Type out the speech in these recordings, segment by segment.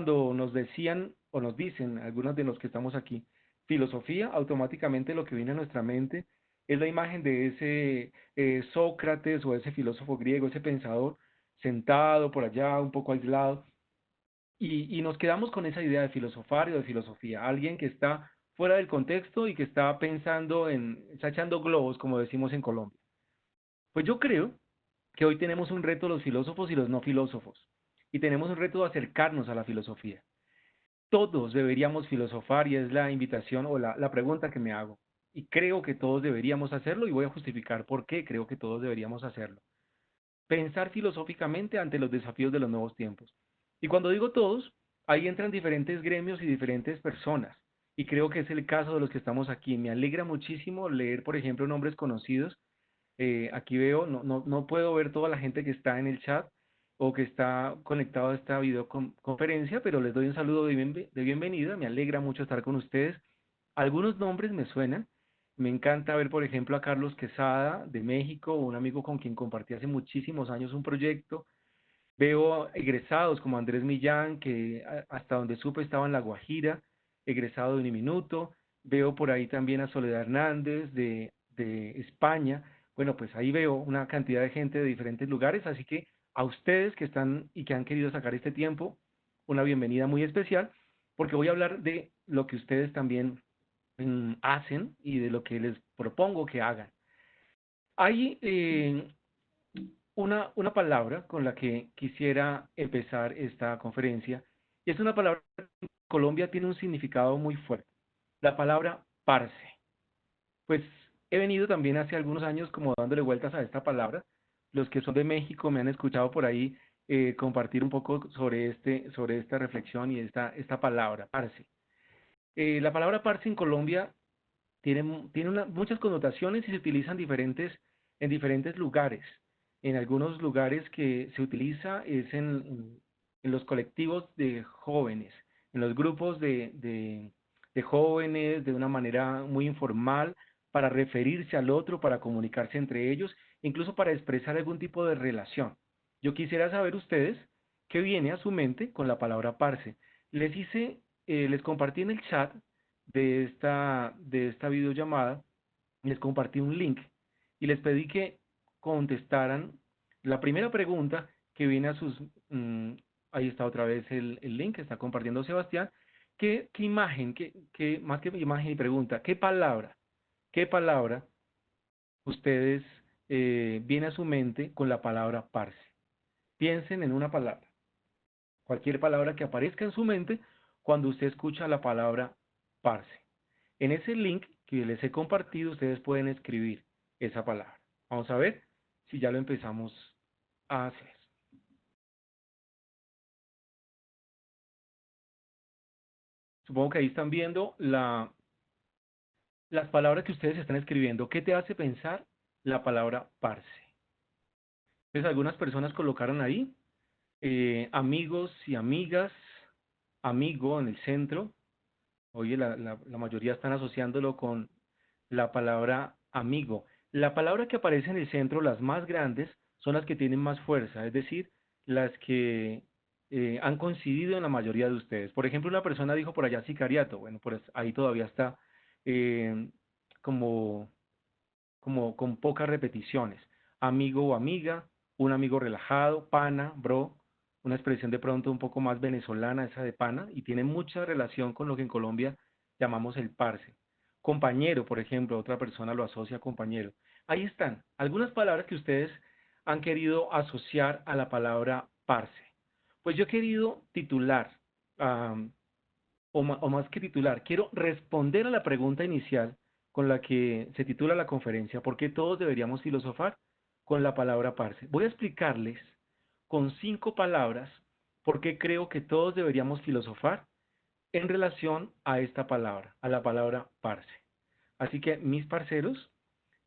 cuando nos decían o nos dicen, algunos de los que estamos aquí, filosofía, automáticamente lo que viene a nuestra mente es la imagen de ese Sócrates o ese filósofo griego, ese pensador sentado por allá, un poco aislado, y nos quedamos con esa idea de filosofar y de filosofía, alguien que está fuera del contexto y que está pensando está echando globos, como decimos en Colombia. Pues yo creo que hoy tenemos un reto los filósofos y los no filósofos, y tenemos un reto de acercarnos a la filosofía. Todos deberíamos filosofar y es la invitación o la pregunta que me hago. Y creo que todos deberíamos hacerlo y voy a justificar por qué creo que todos deberíamos hacerlo. Pensar filosóficamente ante los desafíos de los nuevos tiempos. Y cuando digo todos, ahí entran diferentes gremios y diferentes personas. Y creo que es el caso de los que estamos aquí. Me alegra muchísimo leer, por ejemplo, nombres conocidos. Aquí veo, no puedo ver toda la gente que está en el chat o que está conectado a esta videoconferencia, pero les doy un saludo de bienvenida. Me alegra mucho estar con ustedes. Algunos nombres me suenan. Me encanta ver, por ejemplo, a Carlos Quesada de México, un amigo con quien compartí hace muchísimos años un proyecto. Veo egresados como Andrés Millán, que hasta donde supe estaba en La Guajira, egresado de Uniminuto. Veo por ahí también a Soledad Hernández de España. Bueno, pues ahí veo una cantidad de gente de diferentes lugares, así que a ustedes que están y que han querido sacar este tiempo, una bienvenida muy especial, porque voy a hablar de lo que ustedes también hacen y de lo que les propongo que hagan. Hay una palabra con la que quisiera empezar esta conferencia, y es una palabra que en Colombia tiene un significado muy fuerte, la palabra parce. Pues he venido también hace algunos años como dándole vueltas a esta palabra. Los que son de México me han escuchado por ahí compartir un poco sobre esta reflexión y esta palabra, parce. La palabra parce en Colombia tiene muchas connotaciones y se utilizan en diferentes lugares. En algunos lugares que se utiliza es en los colectivos de jóvenes, en los grupos de jóvenes de una manera muy informal para referirse al otro, para comunicarse entre ellos, incluso para expresar algún tipo de relación. Yo quisiera saber ustedes qué viene a su mente con la palabra parce. Les compartí en el chat de esta videollamada, les compartí un link y les pedí que contestaran la primera pregunta que viene a sus... ahí está otra vez el link que está compartiendo Sebastián. ¿Qué imagen, más que imagen y pregunta, qué palabra ustedes viene a su mente con la palabra parce? Piensen en una palabra, cualquier palabra que aparezca en su mente cuando usted escucha la palabra parce. En ese link que les he compartido, ustedes pueden escribir esa palabra. Vamos a ver si ya lo empezamos a hacer. Supongo que ahí están viendo las palabras que ustedes están escribiendo. ¿Qué te hace pensar la palabra parce? Entonces, algunas personas colocaron ahí amigos y amigas, amigo en el centro. Oye, la mayoría están asociándolo con la palabra amigo. La palabra que aparece en el centro, las más grandes, son las que tienen más fuerza, es decir, las que han coincidido en la mayoría de ustedes. Por ejemplo, una persona dijo por allá sicariato, bueno, pues ahí todavía está eh, como, como con pocas repeticiones. Amigo o amiga, un amigo relajado, pana, bro, una expresión de pronto un poco más venezolana, esa de pana, y tiene mucha relación con lo que en Colombia llamamos el parce. Compañero, por ejemplo, otra persona lo asocia a compañero. Ahí están algunas palabras que ustedes han querido asociar a la palabra parce. Pues yo he querido titular, um, o más que titular, quiero responder a la pregunta inicial con la que se titula la conferencia, ¿por qué todos deberíamos filosofar? Con la palabra parce. Voy a explicarles con 5 palabras por qué creo que todos deberíamos filosofar en relación a esta palabra, a la palabra parce. Así que, mis parceros,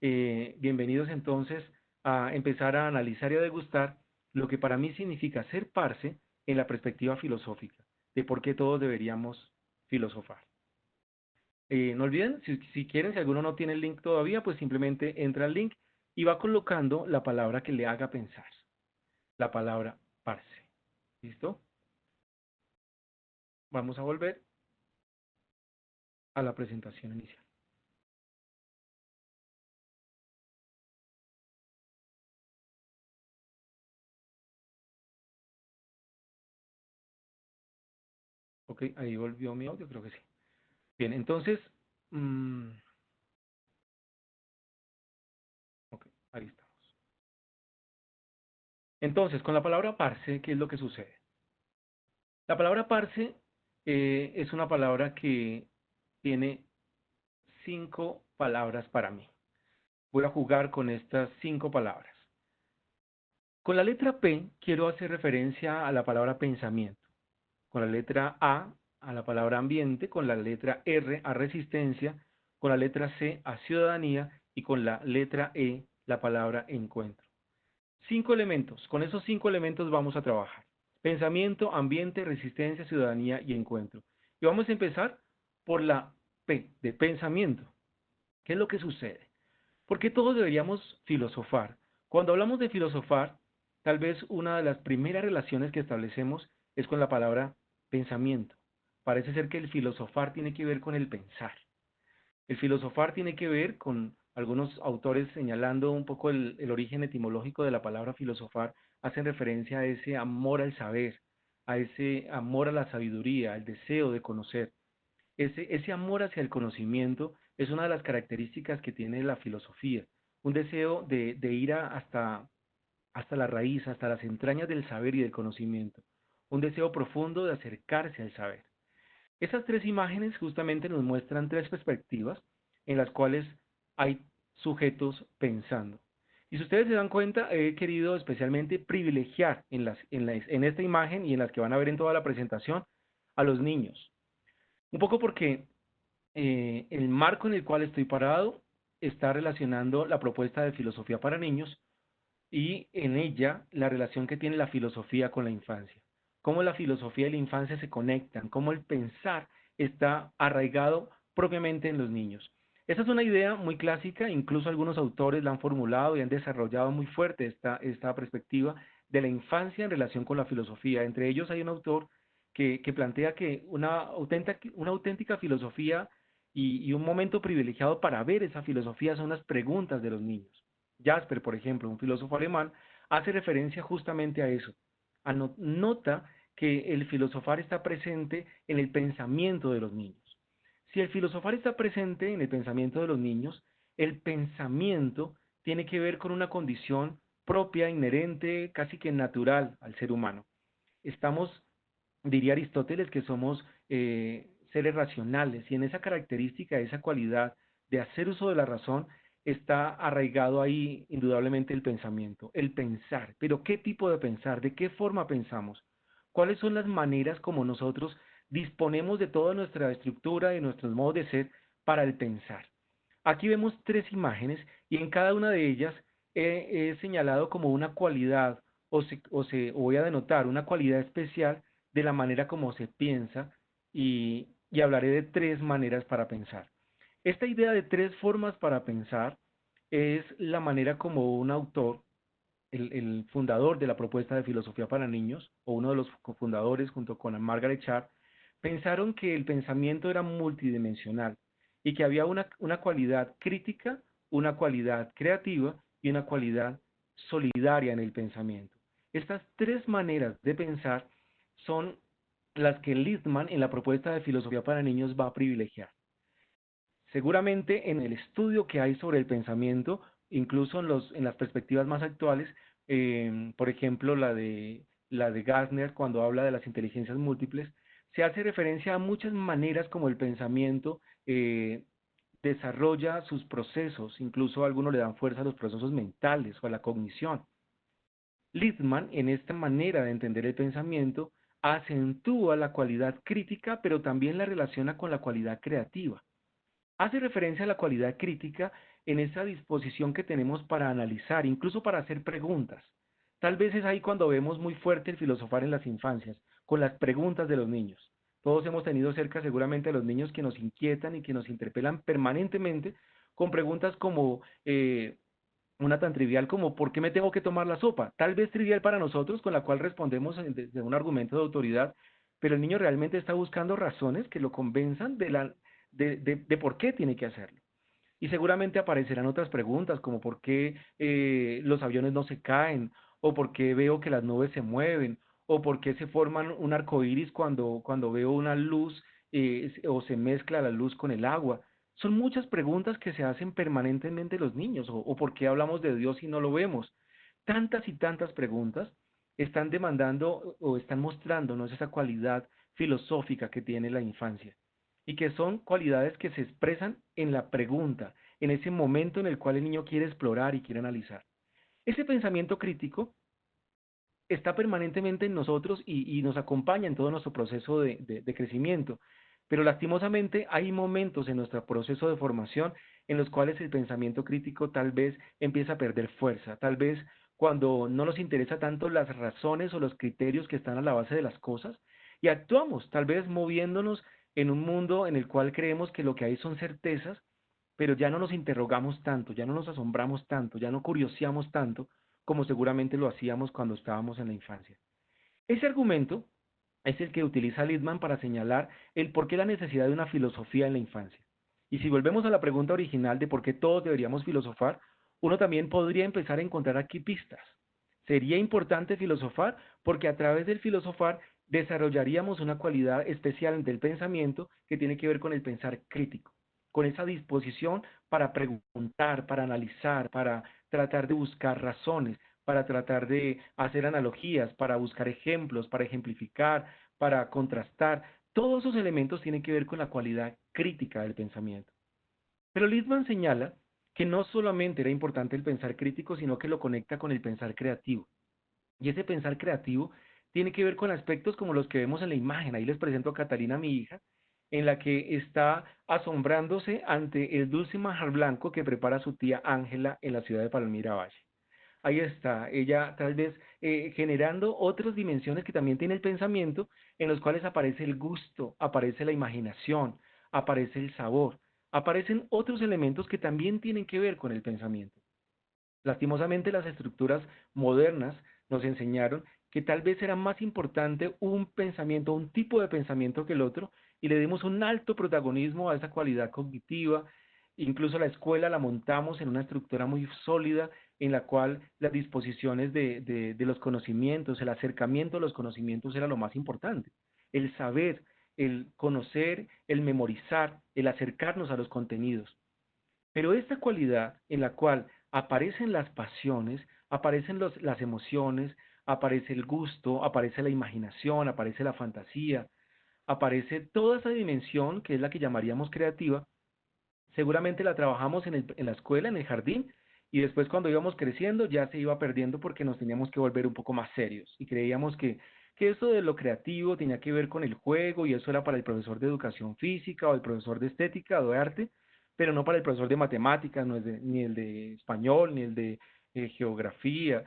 bienvenidos entonces a empezar a analizar y a degustar lo que para mí significa ser parce en la perspectiva filosófica, de por qué todos deberíamos filosofar. No olviden, si quieren, si alguno no tiene el link todavía, pues simplemente entra al link y va colocando la palabra que le haga pensar, la palabra parce. ¿Listo? Vamos a volver a la presentación inicial. Ok, ahí volvió mi audio, creo que sí. Bien, entonces, mm, ok, ahí estamos. Entonces, con la palabra parce, ¿qué es lo que sucede? La palabra parce es una palabra que tiene 5 palabras para mí. Voy a jugar con estas 5 palabras. Con la letra P quiero hacer referencia a la palabra pensamiento. Con la letra a la palabra ambiente. Con la letra R, a resistencia. Con la letra C, a ciudadanía. Y con la letra E, la palabra encuentro. 5 elementos. Con esos 5 elementos vamos a trabajar. Pensamiento, ambiente, resistencia, ciudadanía y encuentro. Y vamos a empezar por la P, de pensamiento. ¿Qué es lo que sucede? Porque todos deberíamos filosofar. Cuando hablamos de filosofar, tal vez una de las primeras relaciones que establecemos es con la palabra pensamiento. Parece ser que el filosofar tiene que ver con el pensar. El filosofar tiene que ver con algunos autores señalando un poco el origen etimológico de la palabra filosofar, hacen referencia a ese amor al saber, a ese amor a la sabiduría, al deseo de conocer. Ese amor hacia el conocimiento es una de las características que tiene la filosofía, un deseo de ir hasta la raíz, hasta las entrañas del saber y del conocimiento, un deseo profundo de acercarse al saber. Esas 3 imágenes justamente nos muestran 3 perspectivas en las cuales hay sujetos pensando. Y si ustedes se dan cuenta, he querido especialmente privilegiar en esta imagen y en las que van a ver en toda la presentación a los niños. Un poco porque el marco en el cual estoy parado está relacionando la propuesta de filosofía para niños y en ella la relación que tiene la filosofía con la infancia. Cómo la filosofía y la infancia se conectan, cómo el pensar está arraigado propiamente en los niños. Esa es una idea muy clásica, incluso algunos autores la han formulado y han desarrollado muy fuerte esta perspectiva de la infancia en relación con la filosofía. Entre ellos hay un autor que plantea que una auténtica filosofía y un momento privilegiado para ver esa filosofía son las preguntas de los niños. Jasper, por ejemplo, un filósofo alemán, hace referencia justamente a eso. Nota que el filosofar está presente en el pensamiento de los niños. Si el filosofar está presente en el pensamiento de los niños, el pensamiento tiene que ver con una condición propia, inherente, casi que natural al ser humano. Estamos, diría Aristóteles, que somos seres racionales y en esa característica, esa cualidad de hacer uso de la razón, está arraigado ahí indudablemente el pensamiento, el pensar. Pero ¿qué tipo de pensar? ¿De qué forma pensamos? ¿Cuáles son las maneras como nosotros disponemos de toda nuestra estructura y nuestros modos de ser para el pensar? Aquí vemos 3 imágenes y en cada una de ellas he señalado como una cualidad o voy a denotar una cualidad especial de la manera como se piensa y hablaré de 3 maneras para pensar. Esta idea de 3 formas para pensar es la manera como un autor, el fundador de la propuesta de filosofía para niños, o uno de los cofundadores junto con Margaret Chat, pensaron que el pensamiento era multidimensional y que había una cualidad crítica, una cualidad creativa y una cualidad solidaria en el pensamiento. Estas 3 maneras de pensar son las que Littman en la propuesta de filosofía para niños va a privilegiar. Seguramente en el estudio que hay sobre el pensamiento, incluso en las perspectivas más actuales, por ejemplo la de Gassner cuando habla de las inteligencias múltiples, se hace referencia a muchas maneras como el pensamiento desarrolla sus procesos, incluso algunos le dan fuerza a los procesos mentales o a la cognición. Littman, en esta manera de entender el pensamiento, acentúa la cualidad crítica, pero también la relaciona con la cualidad creativa. Hace referencia a la cualidad crítica en esa disposición que tenemos para analizar, incluso para hacer preguntas. Tal vez es ahí cuando vemos muy fuerte el filosofar en las infancias, con las preguntas de los niños. Todos hemos tenido cerca seguramente a los niños que nos inquietan y que nos interpelan permanentemente con preguntas como una tan trivial como ¿por qué me tengo que tomar la sopa? Tal vez trivial para nosotros, con la cual respondemos desde un argumento de autoridad, pero el niño realmente está buscando razones que lo convenzan de por qué tiene que hacerlo. Y seguramente aparecerán otras preguntas como por qué los aviones no se caen, o por qué veo que las nubes se mueven, o por qué se forman un arco iris cuando veo una luz o se mezcla la luz con el agua. Son muchas preguntas que se hacen permanentemente los niños, o por qué hablamos de Dios y no lo vemos. Tantas y tantas preguntas están demandando o están mostrándonos esa cualidad filosófica que tiene la infancia y que son cualidades que se expresan en la pregunta, en ese momento en el cual el niño quiere explorar y quiere analizar. Ese pensamiento crítico está permanentemente en nosotros y nos acompaña en todo nuestro proceso de crecimiento, pero lastimosamente hay momentos en nuestro proceso de formación en los cuales el pensamiento crítico tal vez empieza a perder fuerza, tal vez cuando no nos interesa tanto las razones o los criterios que están a la base de las cosas y actuamos, tal vez moviéndonos en un mundo en el cual creemos que lo que hay son certezas, pero ya no nos interrogamos tanto, ya no nos asombramos tanto, ya no curioseamos tanto como seguramente lo hacíamos cuando estábamos en la infancia. Ese argumento es el que utiliza Littman para señalar el por qué la necesidad de una filosofía en la infancia. Y si volvemos a la pregunta original de por qué todos deberíamos filosofar, uno también podría empezar a encontrar aquí pistas. Sería importante filosofar porque a través del filosofar desarrollaríamos una cualidad especial del pensamiento que tiene que ver con el pensar crítico, con esa disposición para preguntar, para analizar, para tratar de buscar razones, para tratar de hacer analogías, para buscar ejemplos, para ejemplificar, para contrastar. Todos esos elementos tienen que ver con la cualidad crítica del pensamiento. Pero Littman señala que no solamente era importante el pensar crítico, sino que lo conecta con el pensar creativo. Y ese pensar creativo tiene que ver con aspectos como los que vemos en la imagen. Ahí les presento a Catalina, mi hija, en la que está asombrándose ante el dulce manjar blanco que prepara su tía Ángela en la ciudad de Palmira Valle. Ahí está, ella tal vez generando otras dimensiones que también tiene el pensamiento, en los cuales aparece el gusto, aparece la imaginación, aparece el sabor, aparecen otros elementos que también tienen que ver con el pensamiento. Lastimosamente, las estructuras modernas nos enseñaron que tal vez era más importante un pensamiento, un tipo de pensamiento que el otro, y le dimos un alto protagonismo a esa cualidad cognitiva. Incluso la escuela la montamos en una estructura muy sólida en la cual las disposiciones de los conocimientos, el acercamiento a los conocimientos era lo más importante. El saber, el conocer, el memorizar, el acercarnos a los contenidos. Pero esta cualidad en la cual aparecen las pasiones, aparecen las emociones, aparece el gusto, aparece la imaginación, aparece la fantasía, aparece toda esa dimensión que es la que llamaríamos creativa, seguramente la trabajamos en la escuela, en el jardín, y después cuando íbamos creciendo ya se iba perdiendo porque nos teníamos que volver un poco más serios y creíamos que eso de lo creativo tenía que ver con el juego y eso era para el profesor de educación física o el profesor de estética o de arte, pero no para el profesor de matemáticas, ni el de español, ni el de geografía,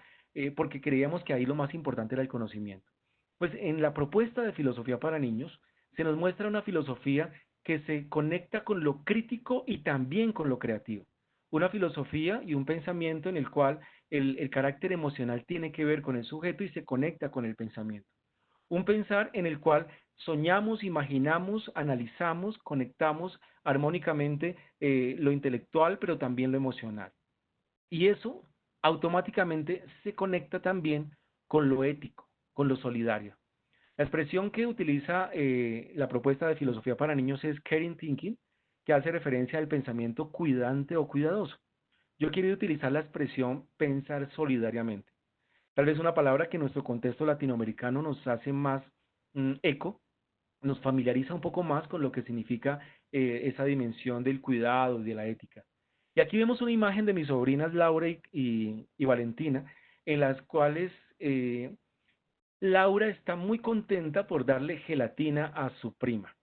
porque creíamos que ahí lo más importante era el conocimiento. Pues en la propuesta de filosofía para niños se nos muestra una filosofía que se conecta con lo crítico y también con lo creativo. Una filosofía y un pensamiento en el cual el carácter emocional tiene que ver con el sujeto y se conecta con el pensamiento. Un pensar en el cual soñamos, imaginamos, analizamos, conectamos armónicamente lo intelectual, pero también lo emocional. Y eso automáticamente se conecta también con lo ético, con lo solidario. La expresión que utiliza la propuesta de filosofía para niños es caring thinking, que hace referencia al pensamiento cuidante o cuidadoso. Yo quiero utilizar la expresión pensar solidariamente. Tal vez una palabra que en nuestro contexto latinoamericano nos hace más eco, nos familiariza un poco más con lo que significa esa dimensión del cuidado y de la ética. Y aquí vemos una imagen de mis sobrinas Laura y Valentina, en las cuales Laura está muy contenta por darle gelatina a su prima.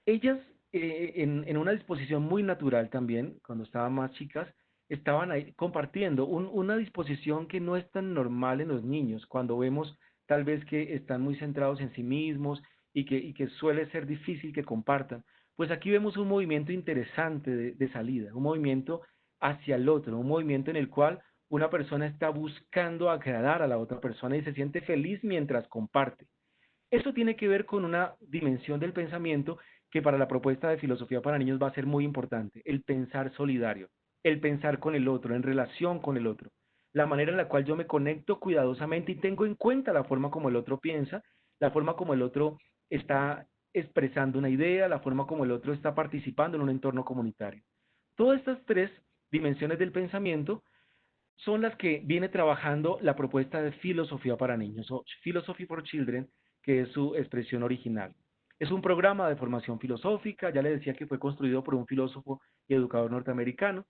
Ellas, en una disposición muy natural también, cuando estaban más chicas, estaban ahí compartiendo una disposición que no es tan normal en los niños, cuando vemos tal vez que están muy centrados en sí mismos y que suele ser difícil que compartan. Pues aquí vemos un movimiento interesante de salida, un movimiento hacia el otro, un movimiento en el cual una persona está buscando agradar a la otra persona y se siente feliz mientras comparte. Eso tiene que ver con una dimensión del pensamiento que para la propuesta de filosofía para niños va a ser muy importante, el pensar solidario, el pensar con el otro, en relación con el otro, la manera en la cual yo me conecto cuidadosamente y tengo en cuenta la forma como el otro piensa, la forma como el otro está expresando una idea, la forma como el otro está participando en un entorno comunitario. Todas estas tres dimensiones del pensamiento son las que viene trabajando la propuesta de filosofía para niños, o Philosophy for Children, que es su expresión original. Es un programa de formación filosófica, ya le decía que fue construido por un filósofo y educador norteamericano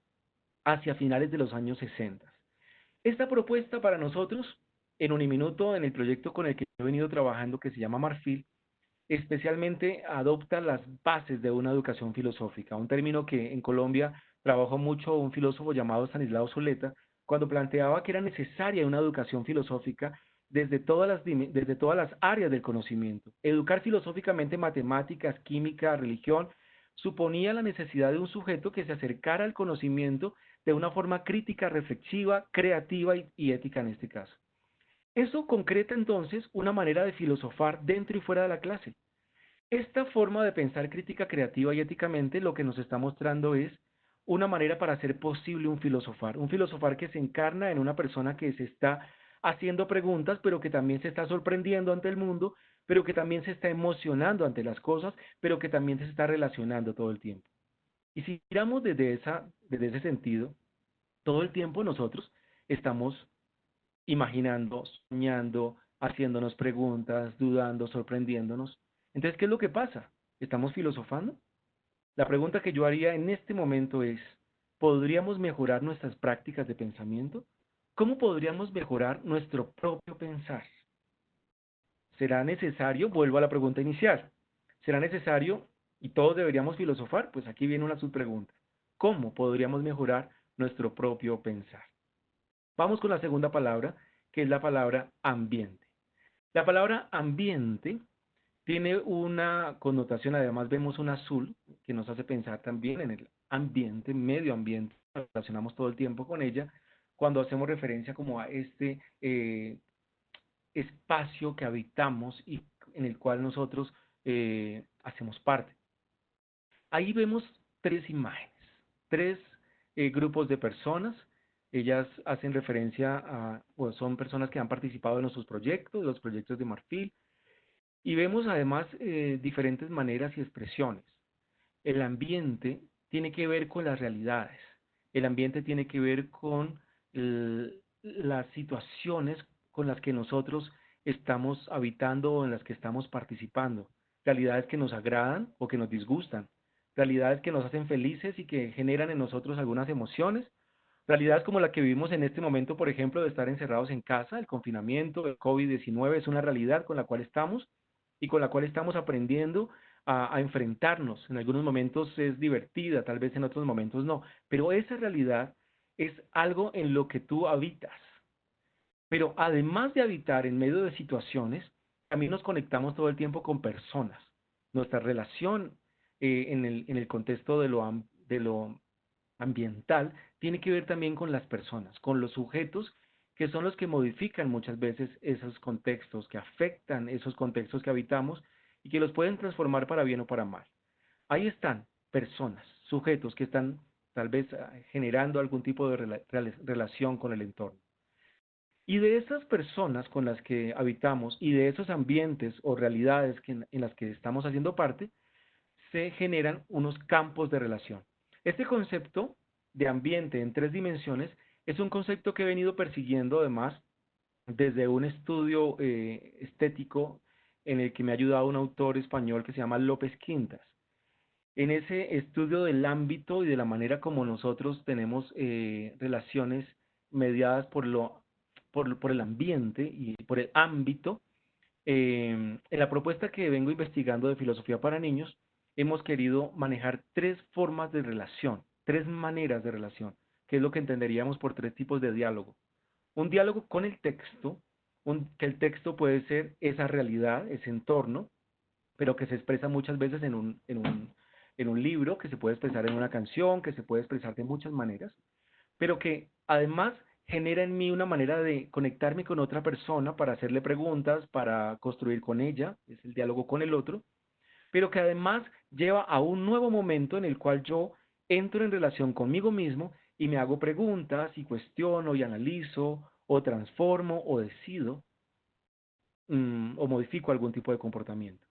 hacia finales de los años 60. Esta propuesta para nosotros, en Uniminuto, en el proyecto con el que he venido trabajando, que se llama Marfil, especialmente adopta las bases de una educación filosófica, un término que en Colombia trabajó mucho un filósofo llamado Stanislao Soleta, cuando planteaba que era necesaria una educación filosófica desde todas las áreas del conocimiento. Educar filosóficamente matemáticas, química, religión, suponía la necesidad de un sujeto que se acercara al conocimiento de una forma crítica, reflexiva, creativa y ética en este caso. Eso concreta entonces una manera de filosofar dentro y fuera de la clase. Esta forma de pensar crítica, creativa y éticamente lo que nos está mostrando es una manera para hacer posible un filosofar que se encarna en una persona que se está haciendo preguntas, pero que también se está sorprendiendo ante el mundo, pero que también se está emocionando ante las cosas, pero que también se está relacionando todo el tiempo. Y si miramos desde ese sentido, todo el tiempo nosotros estamos imaginando, soñando, haciéndonos preguntas, dudando, sorprendiéndonos. Entonces, ¿qué es lo que pasa? ¿Estamos filosofando? La pregunta que yo haría en este momento es, ¿podríamos mejorar nuestras prácticas de pensamiento? ¿Cómo podríamos mejorar nuestro propio pensar? ¿Será necesario? Vuelvo a la pregunta inicial. ¿Será necesario y todos deberíamos filosofar? Pues aquí viene una subpregunta. ¿Cómo podríamos mejorar nuestro propio pensar? Vamos con la segunda palabra, que es la palabra ambiente. La palabra ambiente tiene una connotación, además vemos un azul que nos hace pensar también en el ambiente, medio ambiente, relacionamos todo el tiempo con ella, cuando hacemos referencia como a este espacio que habitamos y en el cual nosotros hacemos parte. Ahí vemos tres imágenes, tres grupos de personas. Ellas hacen referencia a, o son personas que han participado en nuestros proyectos, los proyectos de Marfil, y vemos además diferentes maneras y expresiones. El ambiente tiene que ver con las realidades. El ambiente tiene que ver con las situaciones con las que nosotros estamos habitando o en las que estamos participando. Realidades que nos agradan o que nos disgustan. Realidades que nos hacen felices y que generan en nosotros algunas emociones. Realidades como la que vivimos en este momento, por ejemplo, de estar encerrados en casa, el confinamiento, el COVID-19 es una realidad con la cual estamos y con la cual estamos aprendiendo a enfrentarnos. En algunos momentos es divertida, tal vez en otros momentos no, pero esa realidad es algo en lo que tú habitas. Pero además de habitar en medio de situaciones, también nos conectamos todo el tiempo con personas. Nuestra relación en el contexto de lo ambiental tiene que ver también con las personas, con los sujetos que son los que modifican muchas veces esos contextos, que afectan esos contextos que habitamos y que los pueden transformar para bien o para mal. Ahí están personas, sujetos que están tal vez generando algún tipo de relación con el entorno. Y de esas personas con las que habitamos y de esos ambientes o realidades en las que estamos haciendo parte, se generan unos campos de relación. Este concepto de ambiente en tres dimensiones es un concepto que he venido persiguiendo además desde un estudio estético en el que me ha ayudado un autor español que se llama López Quintas. En ese estudio del ámbito y de la manera como nosotros tenemos relaciones mediadas por el ambiente y por el ámbito, en la propuesta que vengo investigando de filosofía para niños, hemos querido manejar tres formas de relación, tres maneras de relación, que es lo que entenderíamos por tres tipos de diálogo. Un diálogo con el texto, que el texto puede ser esa realidad, ese entorno, pero que se expresa muchas veces en un libro, que se puede expresar en una canción, que se puede expresar de muchas maneras, pero que además genera en mí una manera de conectarme con otra persona para hacerle preguntas, para construir con ella, es el diálogo con el otro, pero que además lleva a un nuevo momento en el cual yo entro en relación conmigo mismo y me hago preguntas y cuestiono y analizo o transformo o decido o modifico algún tipo de comportamiento.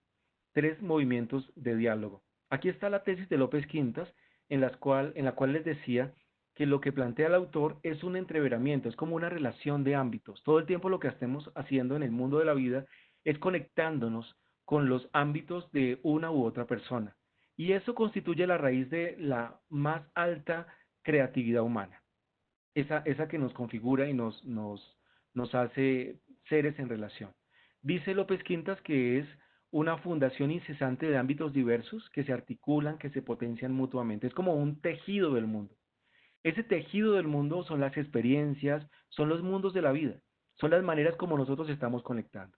Tres movimientos de diálogo. Aquí está la tesis de López Quintas, en la cual les decía que lo que plantea el autor es un entreveramiento, es como una relación de ámbitos. Todo el tiempo lo que estemos haciendo en el mundo de la vida es conectándonos con los ámbitos de una u otra persona. Y eso constituye la raíz de la más alta creatividad humana, esa que nos configura y nos hace seres en relación. Dice López Quintas que es una fundación incesante de ámbitos diversos que se articulan, que se potencian mutuamente. Es como un tejido del mundo. Ese tejido del mundo son las experiencias, son los mundos de la vida, son las maneras como nosotros estamos conectando.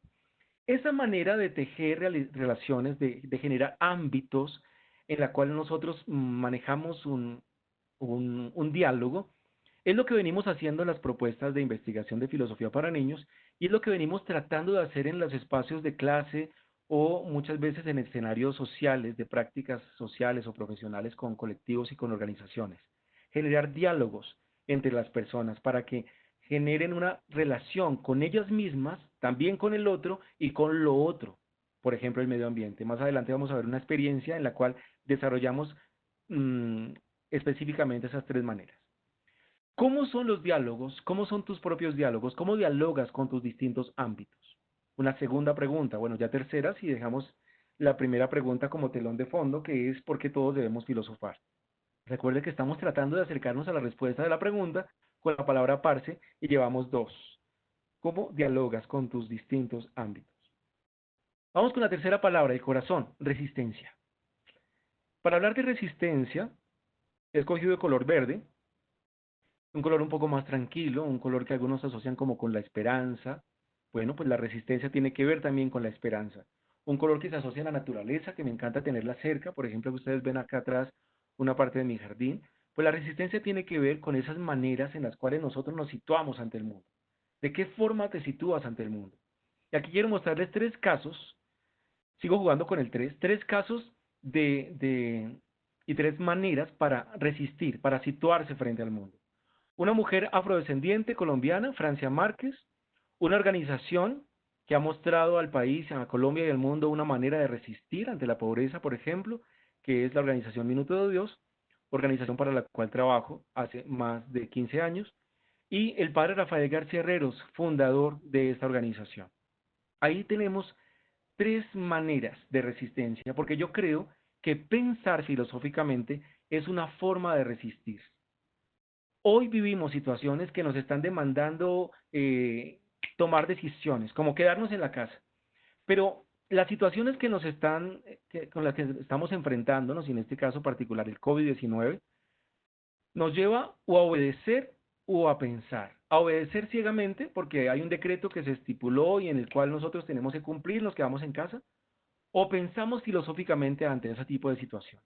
Esa manera de tejer relaciones, de generar ámbitos en la cual nosotros manejamos un diálogo, es lo que venimos haciendo en las propuestas de investigación de filosofía para niños y es lo que venimos tratando de hacer en los espacios de clase o muchas veces en escenarios sociales, de prácticas sociales o profesionales con colectivos y con organizaciones. Generar diálogos entre las personas para que generen una relación con ellas mismas, también con el otro y con lo otro. Por ejemplo, el medio ambiente. Más adelante vamos a ver una experiencia en la cual desarrollamos mmm, específicamente esas tres maneras. ¿Cómo son los diálogos? ¿Cómo son tus propios diálogos? ¿Cómo dialogas con tus distintos ámbitos? Una segunda pregunta, bueno, ya tercera, si dejamos la primera pregunta como telón de fondo, que es ¿por qué todos debemos filosofar? Recuerde que estamos tratando de acercarnos a la respuesta de la pregunta con la palabra parce y llevamos dos. ¿Cómo dialogas con tus distintos ámbitos? Vamos con la tercera palabra, el corazón, resistencia. Para hablar de resistencia, he escogido el color verde, un color un poco más tranquilo, un color que algunos asocian como con la esperanza. Bueno, pues la resistencia tiene que ver también con la esperanza. Un color que se asocia a la naturaleza, que me encanta tenerla cerca, por ejemplo, que ustedes ven acá atrás una parte de mi jardín, pues la resistencia tiene que ver con esas maneras en las cuales nosotros nos situamos ante el mundo. ¿De qué forma te sitúas ante el mundo? Y aquí quiero mostrarles tres casos, sigo jugando con el tres casos y tres maneras para resistir, para situarse frente al mundo. Una mujer afrodescendiente colombiana, Francia Márquez, una organización que ha mostrado al país, a Colombia y al mundo una manera de resistir ante la pobreza, por ejemplo, que es la organización Minuto de Dios, organización para la cual trabajo hace más de 15 años, y el padre Rafael García Herreros, fundador de esta organización. Ahí tenemos tres maneras de resistencia, porque yo creo que pensar filosóficamente es una forma de resistir. Hoy vivimos situaciones que nos están demandando tomar decisiones, como quedarnos en la casa. Pero las situaciones que nos están, con las que estamos enfrentándonos, y en este caso particular el COVID-19, nos lleva o a obedecer o a pensar. A obedecer ciegamente porque hay un decreto que se estipuló y en el cual nosotros tenemos que cumplir, nos quedamos en casa, o pensamos filosóficamente ante ese tipo de situaciones.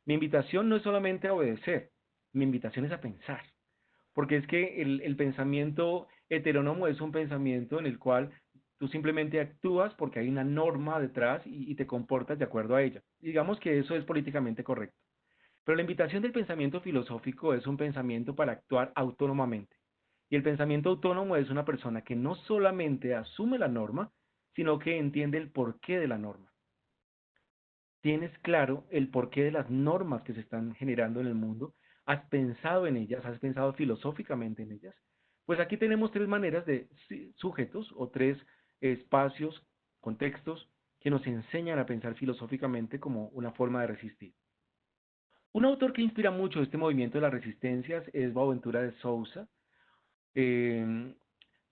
Mi invitación no es solamente a obedecer, mi invitación es a pensar. Porque es que el pensamiento heterónomo es un pensamiento en el cual tú simplemente actúas porque hay una norma detrás y te comportas de acuerdo a ella. Digamos que eso es políticamente correcto. Pero la invitación del pensamiento filosófico es un pensamiento para actuar autónomamente. Y el pensamiento autónomo es una persona que no solamente asume la norma, sino que entiende el porqué de la norma. ¿Tienes claro el porqué de las normas que se están generando en el mundo? ¿Has pensado en ellas? ¿Has pensado filosóficamente en ellas? Pues aquí tenemos tres maneras de sujetos o tres espacios, contextos que nos enseñan a pensar filosóficamente como una forma de resistir. Un autor que inspira mucho este movimiento de las resistencias es Boaventura de Sousa, eh,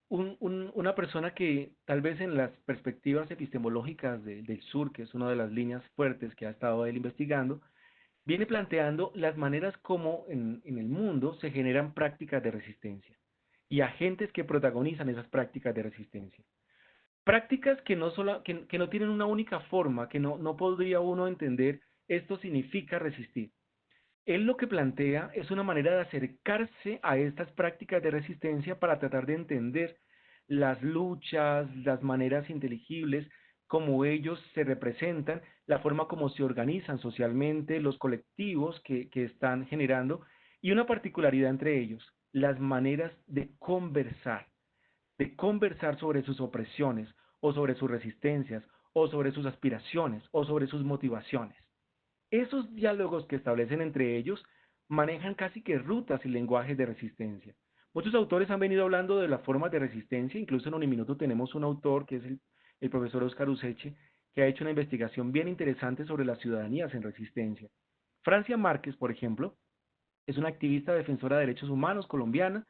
una persona que tal vez en las perspectivas epistemológicas del sur, que es una de las líneas fuertes que ha estado él investigando, viene planteando las maneras como en el mundo se generan prácticas de resistencia y agentes que protagonizan esas prácticas de resistencia. Prácticas que no tienen una única forma, que no podría uno entender, esto significa resistir. Él lo que plantea es una manera de acercarse a estas prácticas de resistencia para tratar de entender las luchas, las maneras inteligibles, como ellos se representan, la forma como se organizan socialmente, los colectivos que están generando, y una particularidad entre ellos, las maneras de conversar sobre sus opresiones, o sobre sus resistencias, o sobre sus aspiraciones, o sobre sus motivaciones. Esos diálogos que establecen entre ellos manejan casi que rutas y lenguajes de resistencia. Muchos autores han venido hablando de las formas de resistencia, incluso en Uniminuto tenemos un autor que es el profesor Oscar Useche, que ha hecho una investigación bien interesante sobre las ciudadanías en resistencia. Francia Márquez, por ejemplo, es una activista defensora de derechos humanos colombiana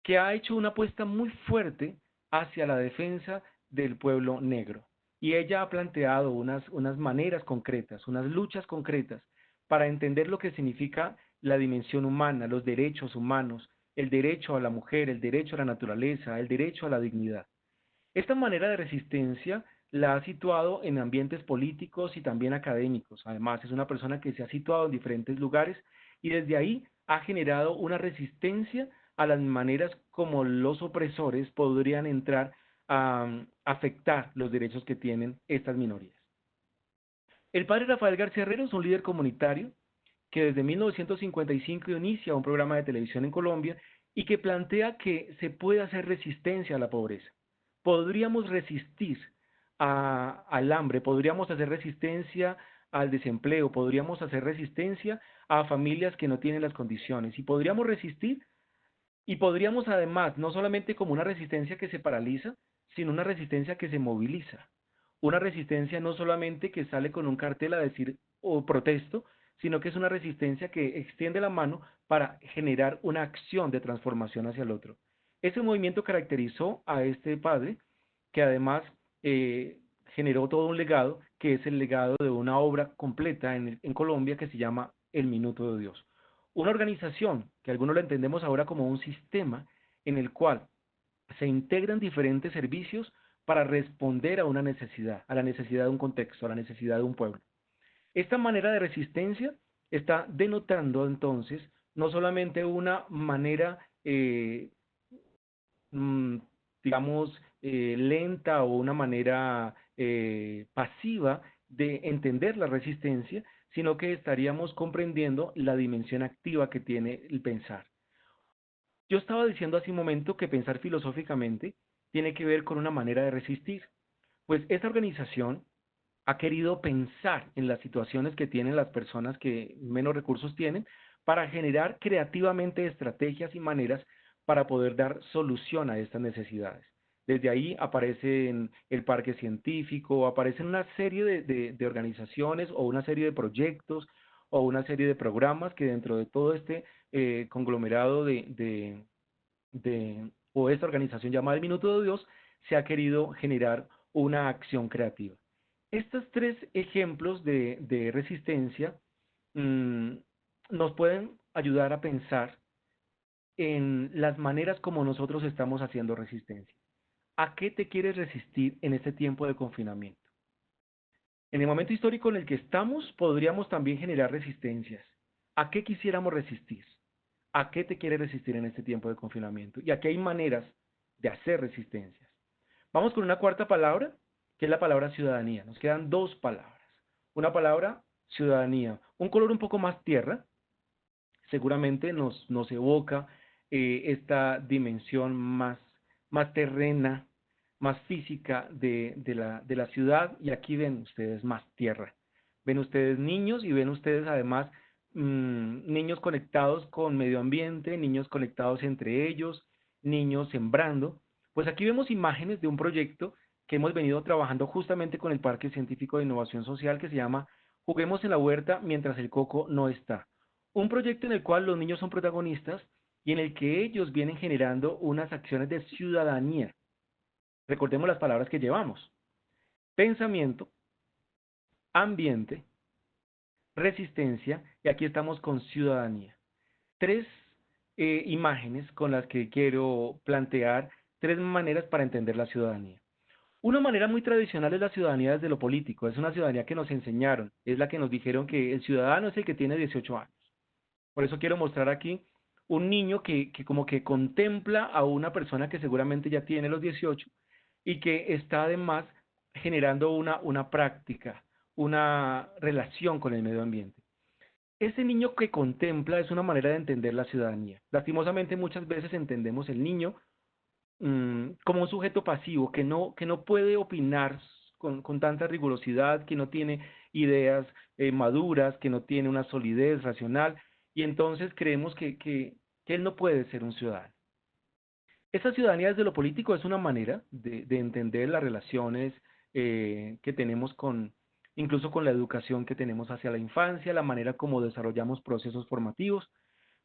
que ha hecho una apuesta muy fuerte hacia la defensa del pueblo negro. Y ella ha planteado unas maneras concretas, unas luchas concretas para entender lo que significa la dimensión humana, los derechos humanos, el derecho a la mujer, el derecho a la naturaleza, el derecho a la dignidad. Esta manera de resistencia la ha situado en ambientes políticos y también académicos. Además, es una persona que se ha situado en diferentes lugares y desde ahí ha generado una resistencia a las maneras como los opresores podrían entrar a afectar los derechos que tienen estas minorías. El padre Rafael García Herrero es un líder comunitario que desde 1955 inicia un programa de televisión en Colombia y que plantea que se puede hacer resistencia a la pobreza. Podríamos resistir al hambre, podríamos hacer resistencia al desempleo, podríamos hacer resistencia a familias que no tienen las condiciones y podríamos resistir y podríamos además, no solamente como una resistencia que se paraliza, sino una resistencia que se moviliza. Una resistencia no solamente que sale con un cartel a decir o protesto, sino que es una resistencia que extiende la mano para generar una acción de transformación hacia el otro. Ese movimiento caracterizó a este padre, que además generó todo un legado, que es el legado de una obra completa en Colombia que se llama El Minuto de Dios. Una organización que algunos lo entendemos ahora como un sistema en el cual se integran diferentes servicios para responder a una necesidad, a la necesidad de un contexto, a la necesidad de un pueblo. Esta manera de resistencia está denotando entonces no solamente una manera, mm, digamos, lenta o una manera pasiva de entender la resistencia, sino que estaríamos comprendiendo la dimensión activa que tiene el pensar. Yo estaba diciendo hace un momento que pensar filosóficamente tiene que ver con una manera de resistir. Pues esta organización ha querido pensar en las situaciones que tienen las personas que menos recursos tienen para generar creativamente estrategias y maneras para poder dar solución a estas necesidades. Desde ahí aparecen el parque científico, aparecen una serie de organizaciones o una serie de proyectos o una serie de programas que dentro de todo este conglomerado o esta organización llamada el Minuto de Dios se ha querido generar una acción creativa. Estos tres ejemplos de resistencia mmm, nos pueden ayudar a pensar en las maneras como nosotros estamos haciendo resistencia. ¿A qué te quieres resistir en este tiempo de confinamiento? En el momento histórico en el que estamos, podríamos también generar resistencias. ¿A qué quisiéramos resistir? ¿A qué te quieres resistir en este tiempo de confinamiento? Y aquí hay maneras de hacer resistencias. Vamos con una cuarta palabra, que es la palabra ciudadanía. Nos quedan dos palabras. Una palabra, ciudadanía. Un color un poco más tierra, seguramente nos evoca esta dimensión más terrena, más física de la ciudad, y aquí ven ustedes más tierra. Ven ustedes niños y ven ustedes además niños conectados con medio ambiente, niños conectados entre ellos, niños sembrando. Pues aquí vemos imágenes de un proyecto que hemos venido trabajando justamente con el Parque Científico de Innovación Social que se llama Juguemos en la Huerta mientras el coco no está. Un proyecto en el cual los niños son protagonistas y en el que ellos vienen generando unas acciones de ciudadanía. Recordemos las palabras que llevamos: pensamiento, ambiente, resistencia, y aquí estamos con ciudadanía. Tres imágenes con las que quiero plantear tres maneras para entender la ciudadanía. Una manera muy tradicional es la ciudadanía desde lo político, es una ciudadanía que nos enseñaron, es la que nos dijeron que el ciudadano es el que tiene 18 años. Por eso quiero mostrar aquí un niño que como que contempla a una persona que seguramente ya tiene los 18 y que está además generando una práctica, una relación con el medio ambiente. Ese niño que contempla es una manera de entender la ciudadanía. Lastimosamente muchas veces entendemos el niño como un sujeto pasivo que no puede opinar con tanta rigurosidad, que no tiene ideas maduras, que no tiene una solidez racional, y entonces creemos que él no puede ser un ciudadano. Esa ciudadanía desde lo político es una manera de entender las relaciones que tenemos incluso con la educación que tenemos hacia la infancia, la manera como desarrollamos procesos formativos,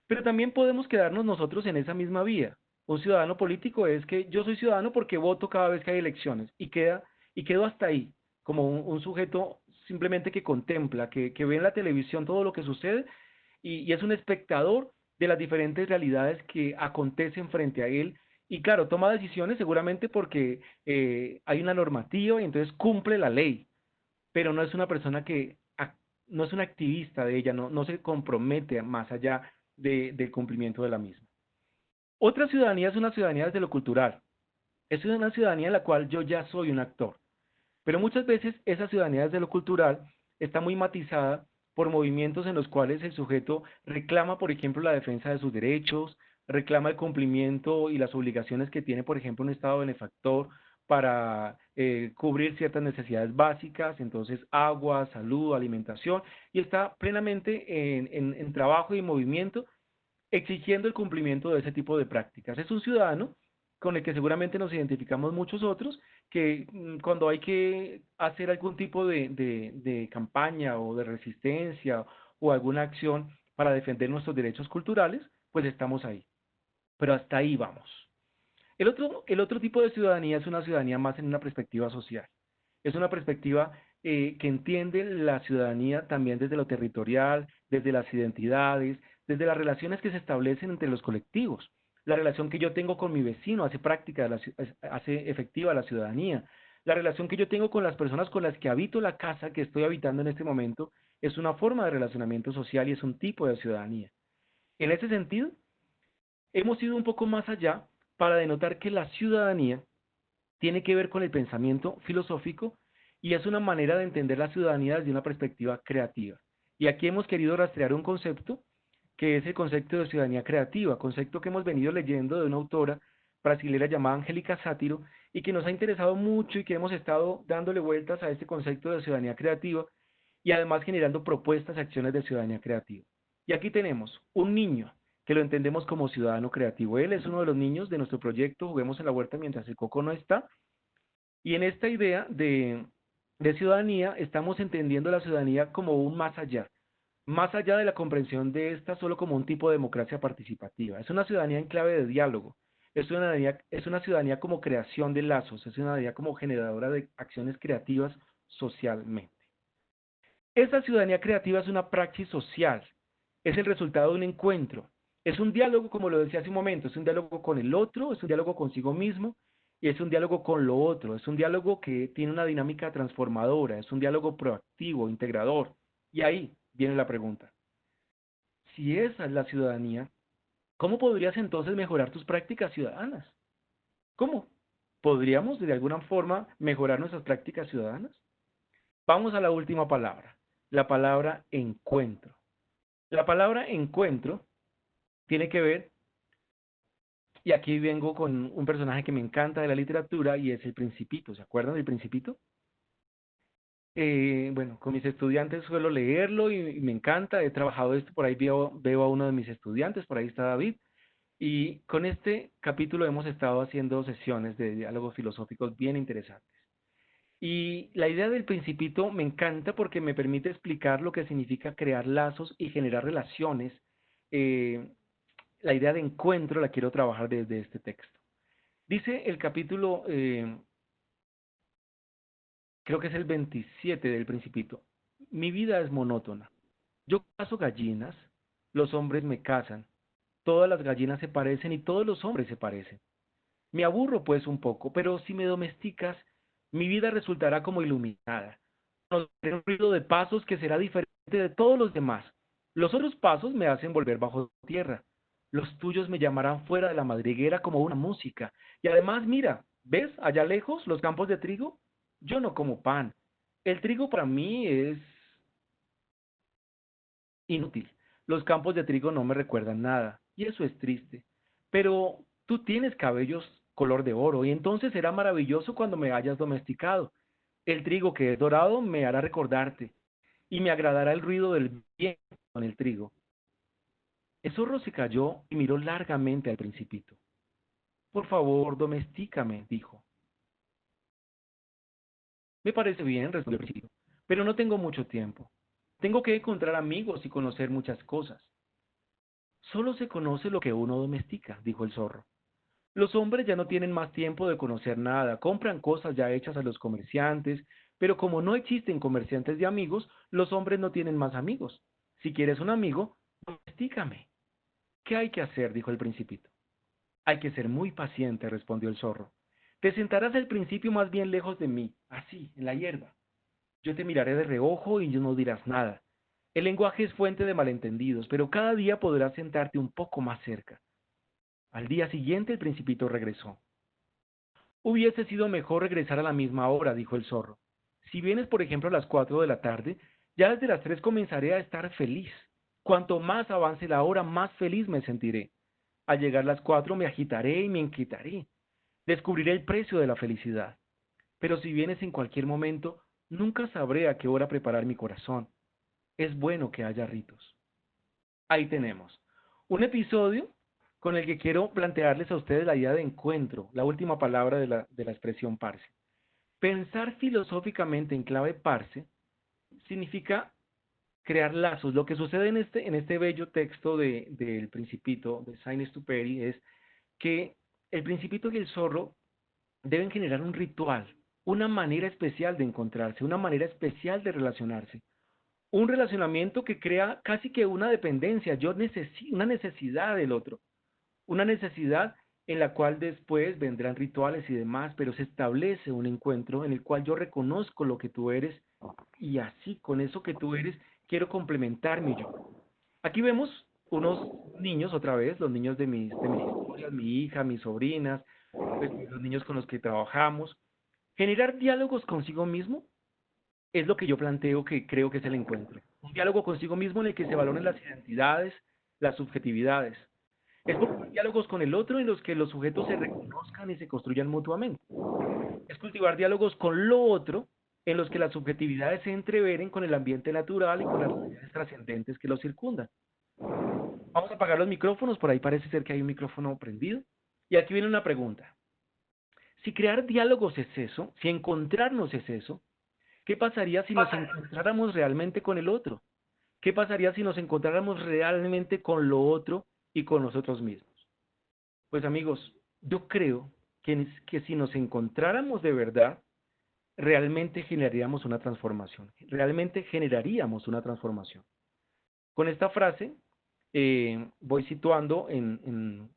pero también podemos quedarnos nosotros en esa misma vía. Un ciudadano político es que yo soy ciudadano porque voto cada vez que hay elecciones y quedo hasta ahí, como un sujeto simplemente que contempla, que ve en la televisión todo lo que sucede y es un espectador de las diferentes realidades que acontecen frente a él. Y claro, toma decisiones seguramente porque hay una normativa y entonces cumple la ley, pero no es una persona no es un activista de ella, no se compromete más allá del cumplimiento de la misma. Otra ciudadanía es una ciudadanía desde lo cultural. Es una ciudadanía en la cual yo ya soy un actor. Pero muchas veces esa ciudadanía desde lo cultural está muy matizada por movimientos en los cuales el sujeto reclama, por ejemplo, la defensa de sus derechos, reclama el cumplimiento y las obligaciones que tiene, por ejemplo, un Estado benefactor para cubrir ciertas necesidades básicas, entonces agua, salud, alimentación, y está plenamente en trabajo y movimiento exigiendo el cumplimiento de ese tipo de prácticas. Es un ciudadano con el que seguramente nos identificamos muchos otros, que cuando hay que hacer algún tipo de campaña o de resistencia o alguna acción para defender nuestros derechos culturales, pues estamos ahí. Pero hasta ahí vamos. El otro tipo de ciudadanía es una ciudadanía más en una perspectiva social. Es una perspectiva que entiende la ciudadanía también desde lo territorial, desde las identidades, desde las relaciones que se establecen entre los colectivos. La relación que yo tengo con mi vecino hace práctica, hace efectiva la ciudadanía. La relación que yo tengo con las personas con las que habito la casa que estoy habitando en este momento es una forma de relacionamiento social y es un tipo de ciudadanía. En ese sentido, hemos ido un poco más allá para denotar que la ciudadanía tiene que ver con el pensamiento filosófico y es una manera de entender la ciudadanía desde una perspectiva creativa. Y aquí hemos querido rastrear un concepto que es el concepto de ciudadanía creativa, concepto que hemos venido leyendo de una autora brasilera llamada Angélica Sátiro y que nos ha interesado mucho y que hemos estado dándole vueltas a este concepto de ciudadanía creativa y además generando propuestas y acciones de ciudadanía creativa. Y aquí tenemos un niño que lo entendemos como ciudadano creativo. Él es uno de los niños de nuestro proyecto Juguemos en la Huerta mientras el coco no está. Y en esta idea de ciudadanía estamos entendiendo la ciudadanía como un más allá de la comprensión de esta solo como un tipo de democracia participativa. Es una ciudadanía en clave de diálogo, es una ciudadanía como creación de lazos, es una ciudadanía como generadora de acciones creativas socialmente. Esta ciudadanía creativa es una praxis social, es el resultado de un encuentro, es un diálogo, como lo decía hace un momento, es un diálogo con el otro, es un diálogo consigo mismo y es un diálogo con lo otro, es un diálogo que tiene una dinámica transformadora, es un diálogo proactivo, integrador. Y ahí viene la pregunta. Si esa es la ciudadanía, ¿cómo podrías entonces mejorar tus prácticas ciudadanas? ¿Cómo? ¿Podríamos de alguna forma mejorar nuestras prácticas ciudadanas? Vamos a la última palabra, la palabra encuentro. La palabra encuentro tiene que ver, y aquí vengo con un personaje que me encanta de la literatura y es el Principito. ¿Se acuerdan del Principito? Bueno, con mis estudiantes suelo leerlo y me encanta. He trabajado esto, por ahí veo a uno de mis estudiantes, por ahí está David. Y con este capítulo hemos estado haciendo sesiones de diálogos filosóficos bien interesantes. Y la idea del Principito me encanta porque me permite explicar lo que significa crear lazos y generar relaciones. La idea de encuentro la quiero trabajar desde este texto. Dice el capítulo, creo que es el 27 del Principito. Mi vida es monótona. Yo cazo gallinas, los hombres me cazan, todas las gallinas se parecen y todos los hombres se parecen. Me aburro pues un poco, pero si me domesticas, mi vida resultará como iluminada. Conoceré un ruido de pasos que será diferente de todos los demás. Los otros pasos me hacen volver bajo tierra. Los tuyos me llamarán fuera de la madriguera como una música. Y además, mira, ¿ves allá lejos los campos de trigo? Yo no como pan. El trigo para mí es inútil. Los campos de trigo no me recuerdan nada, y eso es triste. Pero tú tienes cabellos color de oro, y entonces será maravilloso cuando me hayas domesticado. El trigo que es dorado me hará recordarte, y me agradará el ruido del viento con el trigo. El zorro se cayó y miró largamente al principito. Por favor, domestícame, dijo. Me parece bien, respondió el principito, pero no tengo mucho tiempo. Tengo que encontrar amigos y conocer muchas cosas. Solo se conoce lo que uno domestica, dijo el zorro. Los hombres ya no tienen más tiempo de conocer nada, compran cosas ya hechas a los comerciantes, pero como no existen comerciantes de amigos, los hombres no tienen más amigos. Si quieres un amigo, domestícame. ¿Qué hay que hacer? Dijo el principito. Hay que ser muy paciente, respondió el zorro. Te sentarás al principio más bien lejos de mí, así, en la hierba. Yo te miraré de reojo y no dirás nada. El lenguaje es fuente de malentendidos, pero cada día podrás sentarte un poco más cerca. Al día siguiente el principito regresó. Hubiese sido mejor regresar a la misma hora, dijo el zorro. Si vienes, por ejemplo, a las 4 de la tarde, ya desde las 3 comenzaré a estar feliz. Cuanto más avance la hora, más feliz me sentiré. Al llegar las 4 me agitaré y me inquietaré. Descubriré el precio de la felicidad. Pero si vienes en cualquier momento, nunca sabré a qué hora preparar mi corazón. Es bueno que haya ritos. Ahí tenemos un episodio con el que quiero plantearles a ustedes la idea de encuentro, la última palabra de la expresión parse. Pensar filosóficamente en clave parse significa crear lazos. Lo que sucede en este bello texto del Principito, de Saint-Exupéry, es que el Principito y el zorro deben generar un ritual, una manera especial de encontrarse, una manera especial de relacionarse. Un relacionamiento que crea casi que una dependencia, una necesidad del otro, una necesidad en la cual después vendrán rituales y demás, pero se establece un encuentro en el cual yo reconozco lo que tú eres y así con eso que tú eres quiero complementar mi yo. Aquí vemos unos niños otra vez, los niños de mis historias, mi hija, mis sobrinas, pues, los niños con los que trabajamos. Generar diálogos consigo mismo es lo que yo planteo que creo que es el encuentro. Un diálogo consigo mismo en el que se valoren las identidades, las subjetividades. Es cultivar diálogos con el otro en los que los sujetos se reconozcan y se construyan mutuamente. Es cultivar diálogos con lo otro en los que las subjetividades se entreveren con el ambiente natural y con las realidades trascendentes que lo circundan. Vamos a apagar los micrófonos, por ahí parece ser que hay un micrófono prendido. Y aquí viene una pregunta. Si crear diálogos es eso, si encontrarnos es eso, ¿qué pasaría si nos encontráramos realmente con el otro? ¿Qué pasaría si nos encontráramos realmente con lo otro y con nosotros mismos? Pues amigos, yo creo que si nos encontráramos de verdad, realmente generaríamos una transformación, realmente generaríamos una transformación. Con esta frase voy situando en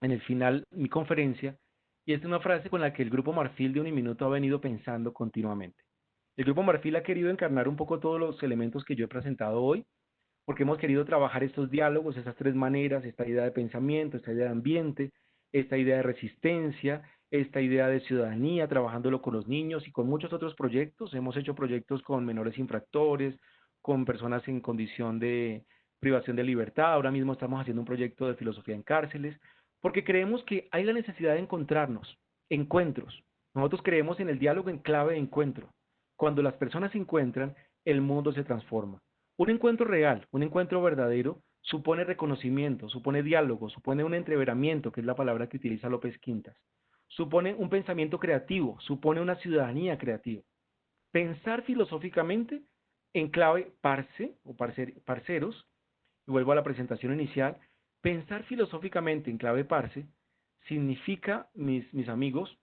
el final mi conferencia y es una frase con la que el Grupo Marfil de Uniminuto ha venido pensando continuamente. El Grupo Marfil ha querido encarnar un poco todos los elementos que yo he presentado hoy, porque hemos querido trabajar estos diálogos, estas tres maneras, esta idea de pensamiento, esta idea de ambiente, esta idea de resistencia, esta idea de ciudadanía, trabajándolo con los niños y con muchos otros proyectos. Hemos hecho proyectos con menores infractores, con personas en condición de privación de libertad. Ahora mismo estamos haciendo un proyecto de filosofía en cárceles, porque creemos que hay la necesidad de encontrarnos, encuentros. Nosotros creemos en el diálogo en clave de encuentro. Cuando las personas se encuentran, el mundo se transforma. Un encuentro real, un encuentro verdadero, supone reconocimiento, supone diálogo, supone un entreveramiento, que es la palabra que utiliza López Quintas. Supone un pensamiento creativo, supone una ciudadanía creativa. Pensar filosóficamente en clave parse o parceros, y vuelvo a la presentación inicial, pensar filosóficamente en clave parse significa, mis amigos,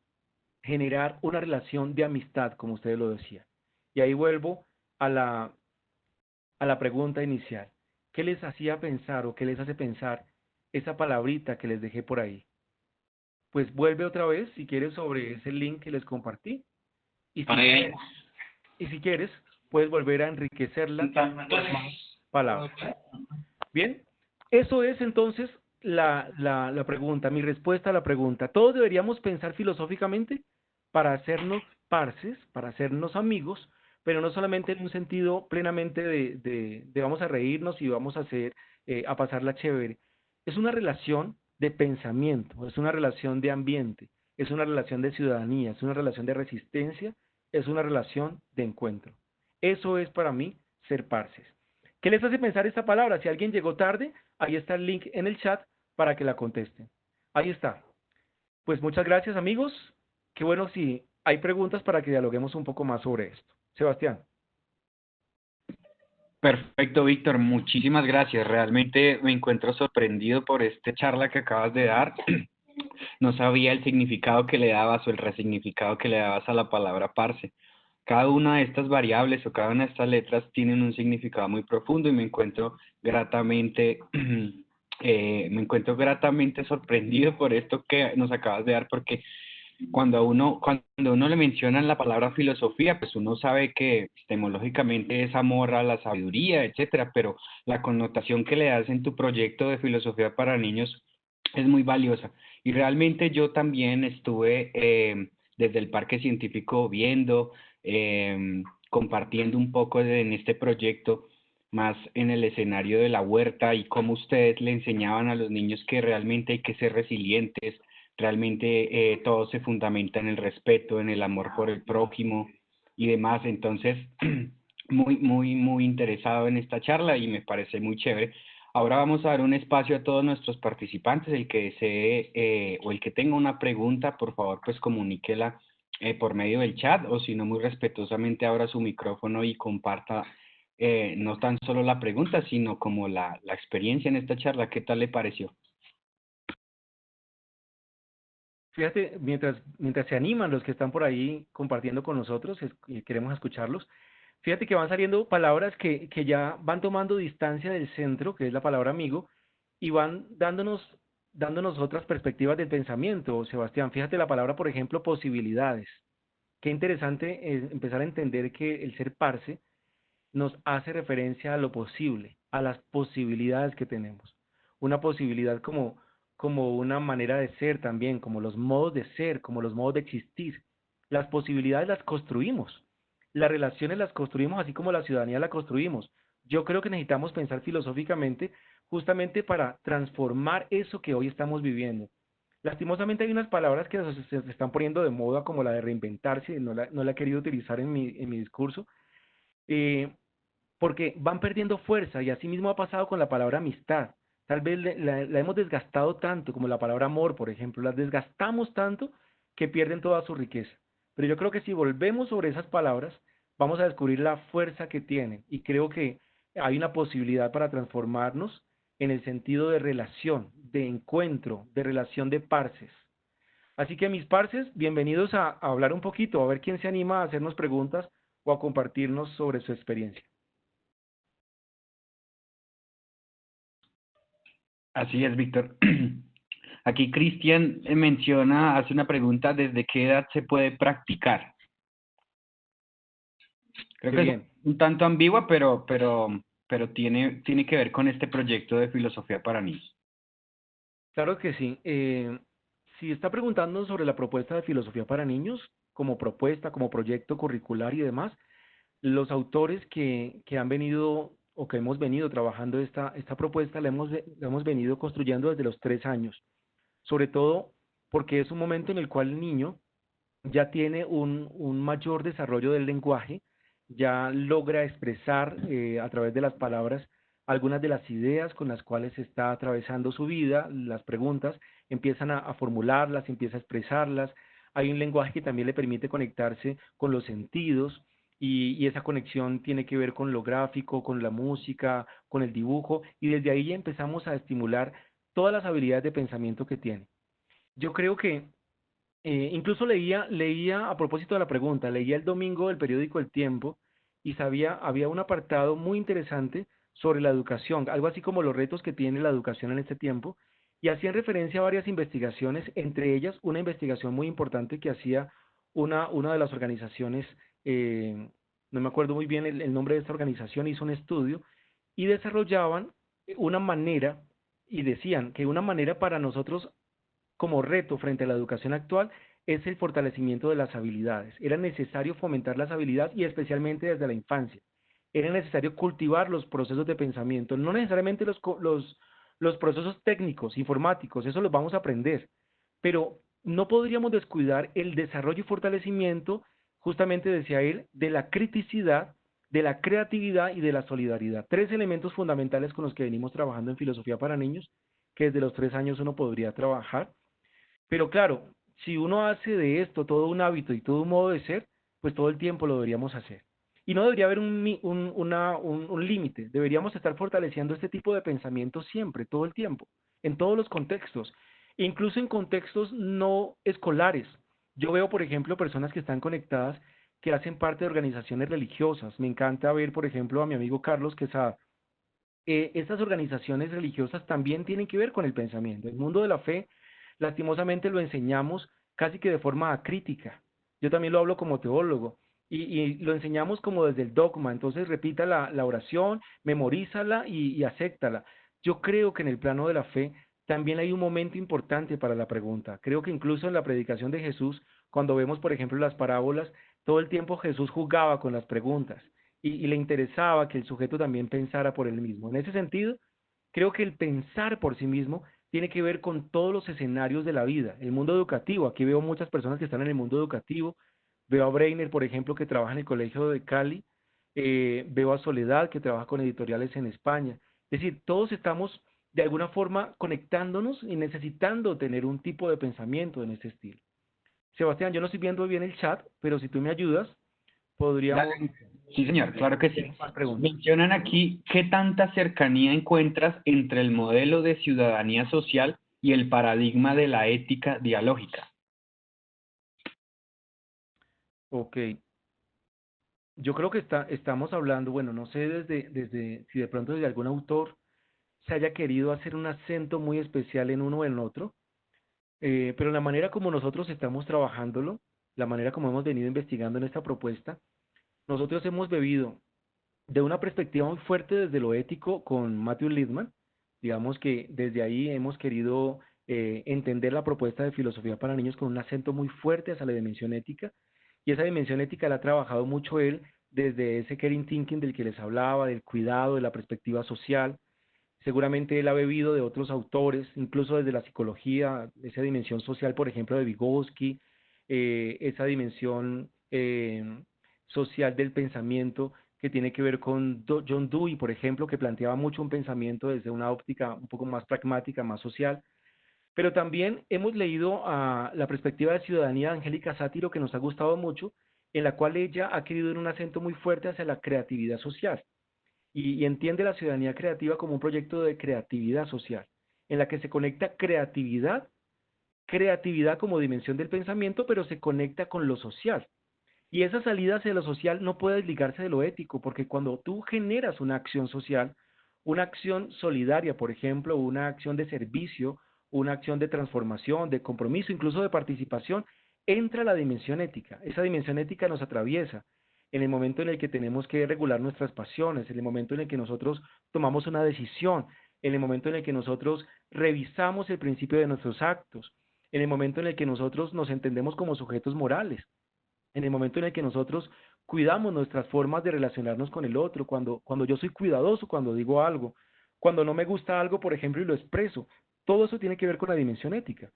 generar una relación de amistad, como ustedes lo decían. Y ahí vuelvo a la pregunta inicial. ¿Qué les hacía pensar o qué les hace pensar esa palabrita que les dejé por ahí? Pues vuelve otra vez, si quieres, sobre ese link que les compartí. Y si quieres, puedes volver a enriquecerla más palabras. Bien, eso es entonces la pregunta, mi respuesta a la pregunta. Todos deberíamos pensar filosóficamente para hacernos parces, para hacernos amigos, pero no solamente en un sentido plenamente de vamos a reírnos y vamos a hacer, a pasarla chévere. Es una relación de pensamiento, es una relación de ambiente, es una relación de ciudadanía, es una relación de resistencia, es una relación de encuentro. Eso es para mí ser parces. ¿Qué les hace pensar esta palabra? Si alguien llegó tarde, ahí está el link en el chat para que la contesten. Ahí está. Pues muchas gracias, amigos. Qué bueno si hay preguntas para que dialoguemos un poco más sobre esto. Sebastián. Perfecto, Víctor, muchísimas gracias. Realmente me encuentro sorprendido por esta charla que acabas de dar. No sabía el significado que le dabas o el resignificado que le dabas a la palabra parce. Cada una de estas variables o cada una de estas letras tienen un significado muy profundo y me encuentro gratamente sorprendido por esto que nos acabas de dar, porque cuando uno le mencionan la palabra filosofía, pues uno sabe que etimológicamente es amor a la sabiduría, etcétera, pero la connotación que le das en tu proyecto de filosofía para niños es muy valiosa. Y realmente yo también estuve desde el Parque Científico viendo, compartiendo un poco en este proyecto, más en el escenario de la huerta y cómo ustedes le enseñaban a los niños que realmente hay que ser resilientes. Realmente todo se fundamenta en el respeto, en el amor por el prójimo y demás. Entonces, muy interesado en esta charla y me parece muy chévere. Ahora vamos a dar un espacio a todos nuestros participantes. El que desee o el que tenga una pregunta, por favor, pues comuníquela por medio del chat, o si no, muy respetuosamente abra su micrófono y comparta no tan solo la pregunta, sino como la experiencia en esta charla. ¿Qué tal le pareció? Fíjate, mientras se animan los que están por ahí compartiendo con nosotros, y queremos escucharlos, fíjate que van saliendo palabras que ya van tomando distancia del centro, que es la palabra amigo, y van dándonos otras perspectivas del pensamiento, Sebastián. Fíjate la palabra, por ejemplo, posibilidades. Qué interesante es empezar a entender que el ser parce nos hace referencia a lo posible, a las posibilidades que tenemos. Una posibilidad como una manera de ser también, como los modos de ser, como los modos de existir. Las posibilidades las construimos, las relaciones las construimos así como la ciudadanía la construimos. Yo creo que necesitamos pensar filosóficamente justamente para transformar eso que hoy estamos viviendo. Lastimosamente hay unas palabras que se están poniendo de moda como la de reinventarse, no la he querido utilizar en mi discurso, eh, porque van perdiendo fuerza y así mismo ha pasado con la palabra amistad. Tal vez la hemos desgastado tanto, como la palabra amor, por ejemplo, las desgastamos tanto que pierden toda su riqueza. Pero yo creo que si volvemos sobre esas palabras, vamos a descubrir la fuerza que tienen y creo que hay una posibilidad para transformarnos en el sentido de relación, de encuentro, de relación de parces. Así que mis parces, bienvenidos a hablar un poquito, a ver quién se anima a hacernos preguntas o a compartirnos sobre su experiencia. Así es, Víctor. Aquí Cristian hace una pregunta: ¿desde qué edad se puede practicar? Creo Qué que es bien. un tanto ambigua, pero tiene que ver con este proyecto de filosofía para niños. Claro que sí. Si está preguntando sobre la propuesta de filosofía para niños, como propuesta, como proyecto curricular y demás, los autores que han venido o que hemos venido trabajando esta propuesta la hemos venido construyendo desde los 3 años, sobre todo porque es un momento en el cual el niño ya tiene un mayor desarrollo del lenguaje, ya logra expresar a través de las palabras algunas de las ideas con las cuales está atravesando su vida, las preguntas, empiezan a formularlas, empieza a expresarlas. Hay un lenguaje que también le permite conectarse con los sentidos y esa conexión tiene que ver con lo gráfico, con la música, con el dibujo y desde ahí ya empezamos a estimular todas las habilidades de pensamiento que tiene. Yo creo que incluso leía a propósito de la pregunta, leía el domingo el periódico El Tiempo y había un apartado muy interesante sobre la educación, algo así como los retos que tiene la educación en este tiempo, y hacían referencia a varias investigaciones, entre ellas una investigación muy importante que hacía una de las organizaciones, no me acuerdo muy bien el nombre de esta organización, hizo un estudio y desarrollaban una manera y decían que una manera para nosotros como reto frente a la educación actual es el fortalecimiento de las habilidades. Era necesario fomentar las habilidades y especialmente desde la infancia. Era necesario cultivar los procesos de pensamiento, no necesariamente los procesos técnicos, informáticos, eso los vamos a aprender, pero no podríamos descuidar el desarrollo y fortalecimiento, justamente decía él, de la criticidad, de la creatividad y de la solidaridad. Tres elementos fundamentales con los que venimos trabajando en Filosofía para Niños, que desde los 3 años uno podría trabajar. Pero claro, si uno hace de esto todo un hábito y todo un modo de ser, pues todo el tiempo lo deberíamos hacer. Y no debería haber un límite, deberíamos estar fortaleciendo este tipo de pensamiento siempre, todo el tiempo, en todos los contextos, incluso en contextos no escolares. Yo veo, por ejemplo, personas que están conectadas, que hacen parte de organizaciones religiosas. Me encanta ver, por ejemplo, a mi amigo Carlos Quesada. Estas organizaciones religiosas también tienen que ver con el pensamiento. El mundo de la fe, lastimosamente, lo enseñamos casi que de forma acrítica. Yo también lo hablo como teólogo y lo enseñamos como desde el dogma. Entonces, repita la oración, memorízala y acéptala. Yo creo que en el plano de la fe también hay un momento importante para la pregunta. Creo que incluso en la predicación de Jesús, cuando vemos, por ejemplo, las parábolas, todo el tiempo Jesús jugaba con las preguntas y le interesaba que el sujeto también pensara por él mismo. En ese sentido, creo que el pensar por sí mismo tiene que ver con todos los escenarios de la vida. El mundo educativo, aquí veo muchas personas que están en el mundo educativo, veo a Breiner, por ejemplo, que trabaja en el Colegio de Cali, veo a Soledad, que trabaja con editoriales en España. Es decir, todos estamos de alguna forma conectándonos y necesitando tener un tipo de pensamiento en este estilo. Sebastián, yo no estoy viendo bien el chat, pero si tú me ayudas, podríamos Dale. Sí, señor, claro que sí. tener más preguntas. Mencionan aquí qué tanta cercanía encuentras entre el modelo de ciudadanía social y el paradigma de la ética dialógica. Ok, yo creo que estamos hablando, bueno, no sé si de pronto desde algún autor se haya querido hacer un acento muy especial en uno o en otro, pero la manera como nosotros estamos trabajándolo, la manera como hemos venido investigando en esta propuesta, nosotros hemos bebido de una perspectiva muy fuerte desde lo ético con Matthew Lipman. Digamos que desde ahí hemos querido entender la propuesta de filosofía para niños con un acento muy fuerte hacia la dimensión ética, y esa dimensión ética la ha trabajado mucho él desde ese caring thinking del que les hablaba, del cuidado, de la perspectiva social. Seguramente él ha bebido de otros autores, incluso desde la psicología, esa dimensión social, por ejemplo, de Vygotsky, esa dimensión social del pensamiento que tiene que ver con John Dewey, por ejemplo, que planteaba mucho un pensamiento desde una óptica un poco más pragmática, más social. Pero también hemos leído a la perspectiva de ciudadanía de Angélica Sátiro, que nos ha gustado mucho, en la cual ella ha querido dar un acento muy fuerte hacia la creatividad social y entiende la ciudadanía creativa como un proyecto de creatividad social, en la que se conecta creatividad como dimensión del pensamiento, pero se conecta con lo social. Y esa salida hacia lo social no puede desligarse de lo ético, porque cuando tú generas una acción social, una acción solidaria, por ejemplo, una acción de servicio, una acción de transformación, de compromiso, incluso de participación, entra la dimensión ética. Esa dimensión ética nos atraviesa en el momento en el que tenemos que regular nuestras pasiones, en el momento en el que nosotros tomamos una decisión, en el momento en el que nosotros revisamos el principio de nuestros actos, en el momento en el que nosotros nos entendemos como sujetos morales, en el momento en el que nosotros cuidamos nuestras formas de relacionarnos con el otro, cuando yo soy cuidadoso, cuando digo algo, cuando no me gusta algo, por ejemplo, y lo expreso. Todo eso tiene que ver con la dimensión ética.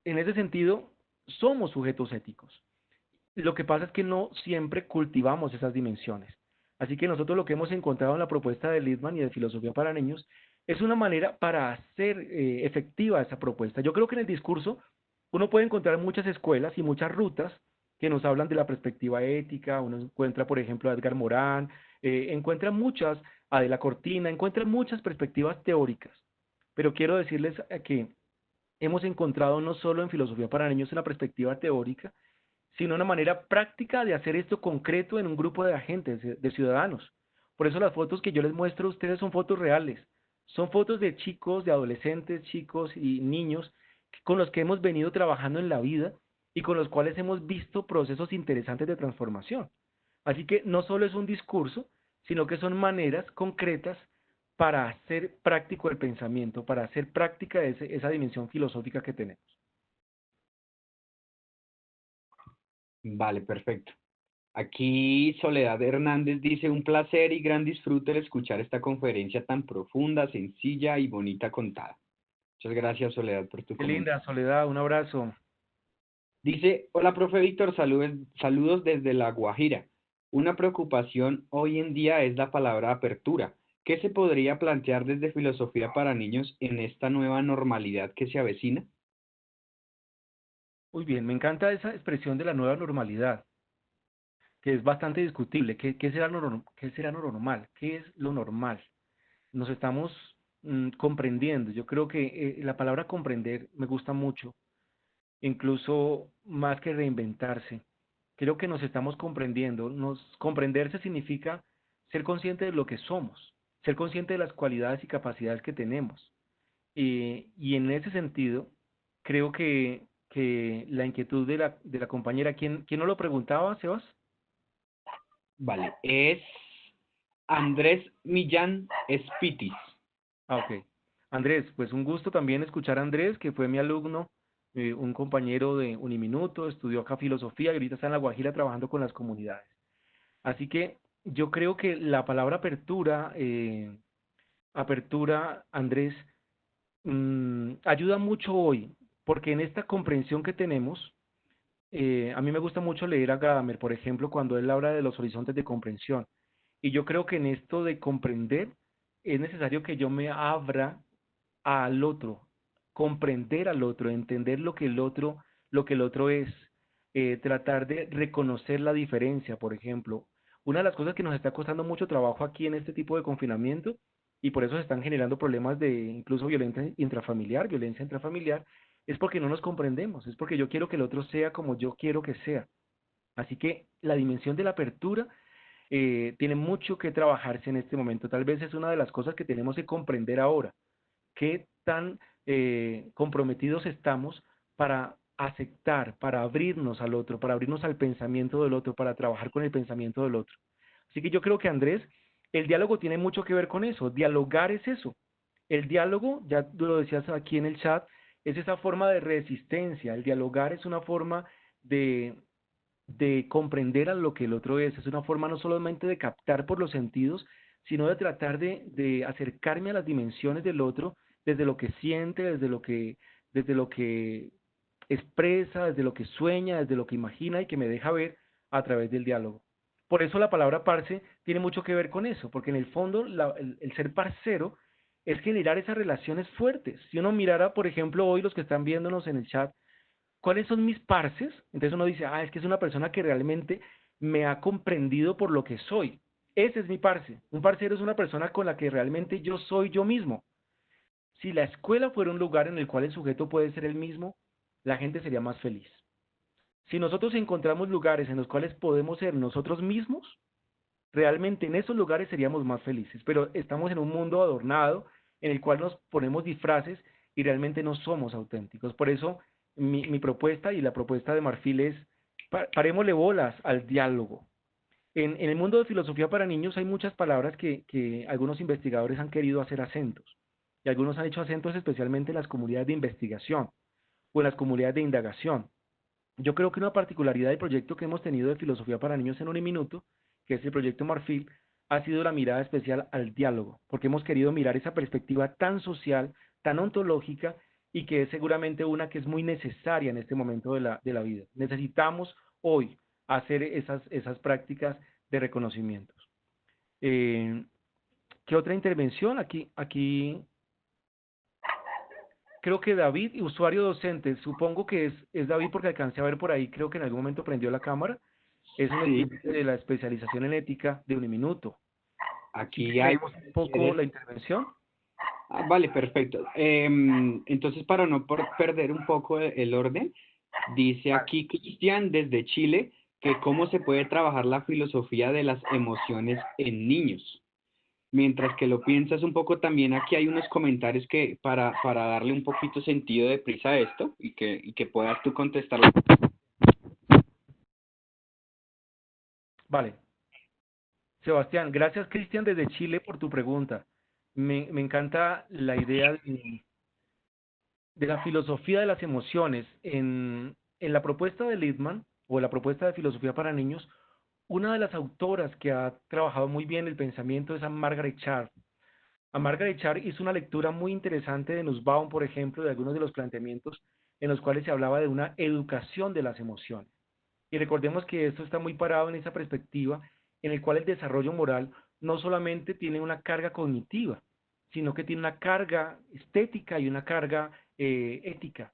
En ese sentido, somos sujetos éticos. Lo que pasa es que no siempre cultivamos esas dimensiones. Así que nosotros lo que hemos encontrado en la propuesta de Littman y de Filosofía para Niños es una manera para hacer efectiva esa propuesta. Yo creo que en el discurso uno puede encontrar muchas escuelas y muchas rutas que nos hablan de la perspectiva ética. Uno encuentra, por ejemplo, a Edgar Morán, encuentra muchas, a De la Cortina, encuentra muchas perspectivas teóricas. Pero quiero decirles que hemos encontrado no solo en Filosofía para Niños una perspectiva teórica, sino una manera práctica de hacer esto concreto en un grupo de agentes, de ciudadanos. Por eso las fotos que yo les muestro a ustedes son fotos reales. Son fotos de chicos, de adolescentes, chicos y niños con los que hemos venido trabajando en la vida y con los cuales hemos visto procesos interesantes de transformación. Así que no solo es un discurso, sino que son maneras concretas para hacer práctico el pensamiento, para hacer práctica esa dimensión filosófica que tenemos. Vale, perfecto. Aquí Soledad Hernández dice, un placer y gran disfrute el escuchar esta conferencia tan profunda, sencilla y bonita contada. Muchas gracias, Soledad, por tu Qué comentario. linda, Soledad, un abrazo. Dice, hola, profe Víctor, saludos desde La Guajira. Una preocupación hoy en día es la palabra apertura. ¿Qué se podría plantear desde filosofía para niños en esta nueva normalidad que se avecina? Muy bien, me encanta esa expresión de la nueva normalidad, que es bastante discutible. ¿Qué será qué será lo normal? ¿Qué es lo normal? Nos estamos comprendiendo. Yo creo que la palabra comprender me gusta mucho, incluso más que reinventarse. Creo que nos estamos comprendiendo. Comprenderse significa ser consciente de lo que somos, ser consciente de las cualidades y capacidades que tenemos. Y en ese sentido, creo que la inquietud de la compañera, ¿quién nos lo preguntaba, Sebas? Vale, es Andrés Millán Espitis. Ah, ok. Andrés, pues un gusto también escuchar a Andrés, que fue mi alumno, un compañero de Uniminuto, estudió acá filosofía y ahorita está en La Guajira trabajando con las comunidades. Así que yo creo que la palabra apertura, Andrés, ayuda mucho hoy, porque en esta comprensión que tenemos, a mí me gusta mucho leer a Gadamer, por ejemplo, cuando él habla de los horizontes de comprensión. Y yo creo que en esto de comprender es necesario que yo me abra al otro, comprender al otro, entender lo que el otro es, tratar de reconocer la diferencia, por ejemplo. Una de las cosas que nos está costando mucho trabajo aquí en este tipo de confinamiento, y por eso se están generando problemas de incluso violencia intrafamiliar, es porque no nos comprendemos, es porque yo quiero que el otro sea como yo quiero que sea. Así que la dimensión de la apertura tiene mucho que trabajarse en este momento. Tal vez es una de las cosas que tenemos que comprender ahora. Qué tan comprometidos estamos para aceptar, para abrirnos al otro, para abrirnos al pensamiento del otro, para trabajar con el pensamiento del otro. Así que yo creo que Andrés, el diálogo tiene mucho que ver con eso. Dialogar es eso. El diálogo, ya lo decías aquí en el chat, es esa forma de resistencia. El dialogar es una forma de, de comprender a lo que el otro es una forma no solamente de captar por los sentidos, sino de tratar de acercarme a las dimensiones del otro desde lo que siente, desde lo que expresa, desde lo que sueña, desde lo que imagina y que me deja ver a través del diálogo. Por eso la palabra parce tiene mucho que ver con eso, porque en el fondo el ser parcero es generar esas relaciones fuertes. Si uno mirara, por ejemplo, hoy los que están viéndonos en el chat, ¿cuáles son mis parces? Entonces uno dice, es que es una persona que realmente me ha comprendido por lo que soy. Ese es mi parce. Un parcero es una persona con la que realmente yo soy yo mismo. Si la escuela fuera un lugar en el cual el sujeto puede ser el mismo, la gente sería más feliz. Si nosotros encontramos lugares en los cuales podemos ser nosotros mismos, realmente en esos lugares seríamos más felices. Pero estamos en un mundo adornado en el cual nos ponemos disfraces y realmente no somos auténticos. Por eso mi propuesta y la propuesta de Marfil es parémosle bolas al diálogo. En el mundo de filosofía para niños hay muchas palabras que algunos investigadores han querido hacer acentos. Y algunos han hecho acentos especialmente en las comunidades de investigación o en las comunidades de indagación. Yo creo que una particularidad del proyecto que hemos tenido de filosofía para niños en un minuto, que es el proyecto Marfil, ha sido la mirada especial al diálogo, porque hemos querido mirar esa perspectiva tan social, tan ontológica y que es seguramente una que es muy necesaria en este momento de la vida. Necesitamos hoy hacer esas prácticas de reconocimientos. Eh, ¿Qué otra intervención? Aquí creo que David, usuario docente, supongo que es David porque alcancé a ver por ahí, creo que en algún momento prendió la cámara, es un Sí, estudiante de la especialización en ética de Uniminuto. Si aquí quieres hay, leemos un si poco quieres. la intervención. Vale, perfecto. Entonces, para no perder un poco el orden, dice Vale. aquí Cristian desde Chile que cómo se puede trabajar la filosofía de las emociones en niños. Mientras que lo piensas un poco, también aquí hay unos comentarios que para darle un poquito sentido de prisa a esto y que puedas tú contestar. Vale. Sebastián, gracias Cristian desde Chile por tu pregunta. Me encanta la idea de la filosofía de las emociones. En la propuesta de Littman, o la propuesta de filosofía para niños, una de las autoras que ha trabajado muy bien el pensamiento es a Margaret Chan. A Margaret Chan hizo una lectura muy interesante de Nussbaum, por ejemplo, de algunos de los planteamientos en los cuales se hablaba de una educación de las emociones. Y recordemos que esto está muy parado en esa perspectiva en el cual el desarrollo moral no solamente tiene una carga cognitiva, sino que tiene una carga estética y una carga ética.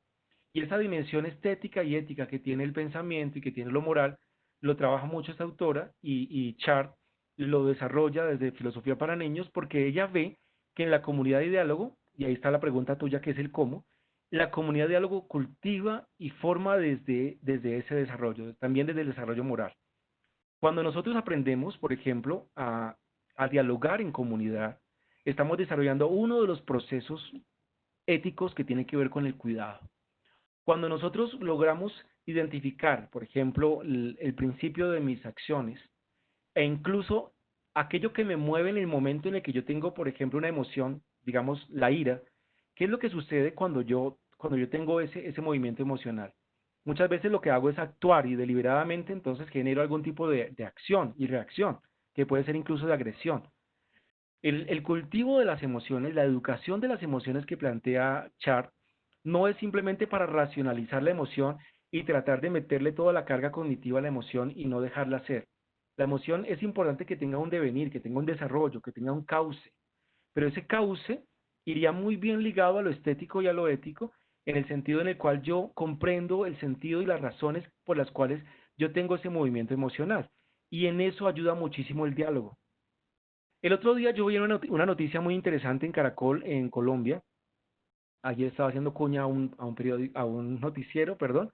Y esa dimensión estética y ética que tiene el pensamiento y que tiene lo moral, lo trabaja mucho esta autora y Chart lo desarrolla desde Filosofía para Niños porque ella ve que en la comunidad de diálogo, y ahí está la pregunta tuya que es el cómo, la comunidad de diálogo cultiva y forma desde ese desarrollo, también desde el desarrollo moral. Cuando nosotros aprendemos, por ejemplo, a dialogar en comunidad, estamos desarrollando uno de los procesos éticos que tiene que ver con el cuidado. Cuando nosotros logramos identificar, por ejemplo, el principio de mis acciones e incluso aquello que me mueve en el momento en el que yo tengo, por ejemplo, una emoción, digamos, la ira, ¿qué es lo que sucede cuando yo tengo ese movimiento emocional? Muchas veces lo que hago es actuar y deliberadamente entonces genero algún tipo de acción y reacción, que puede ser incluso de agresión. El cultivo de las emociones, la educación de las emociones que plantea Chart, no es simplemente para racionalizar la emoción y tratar de meterle toda la carga cognitiva a la emoción y no dejarla ser. La emoción es importante que tenga un devenir, que tenga un desarrollo, que tenga un cauce, pero ese cauce iría muy bien ligado a lo estético y a lo ético, en el sentido en el cual yo comprendo el sentido y las razones por las cuales yo tengo ese movimiento emocional. Y en eso ayuda muchísimo el diálogo. El otro día yo vi una noticia muy interesante en Caracol, en Colombia. Ayer estaba haciendo cuña a un noticiero, perdón,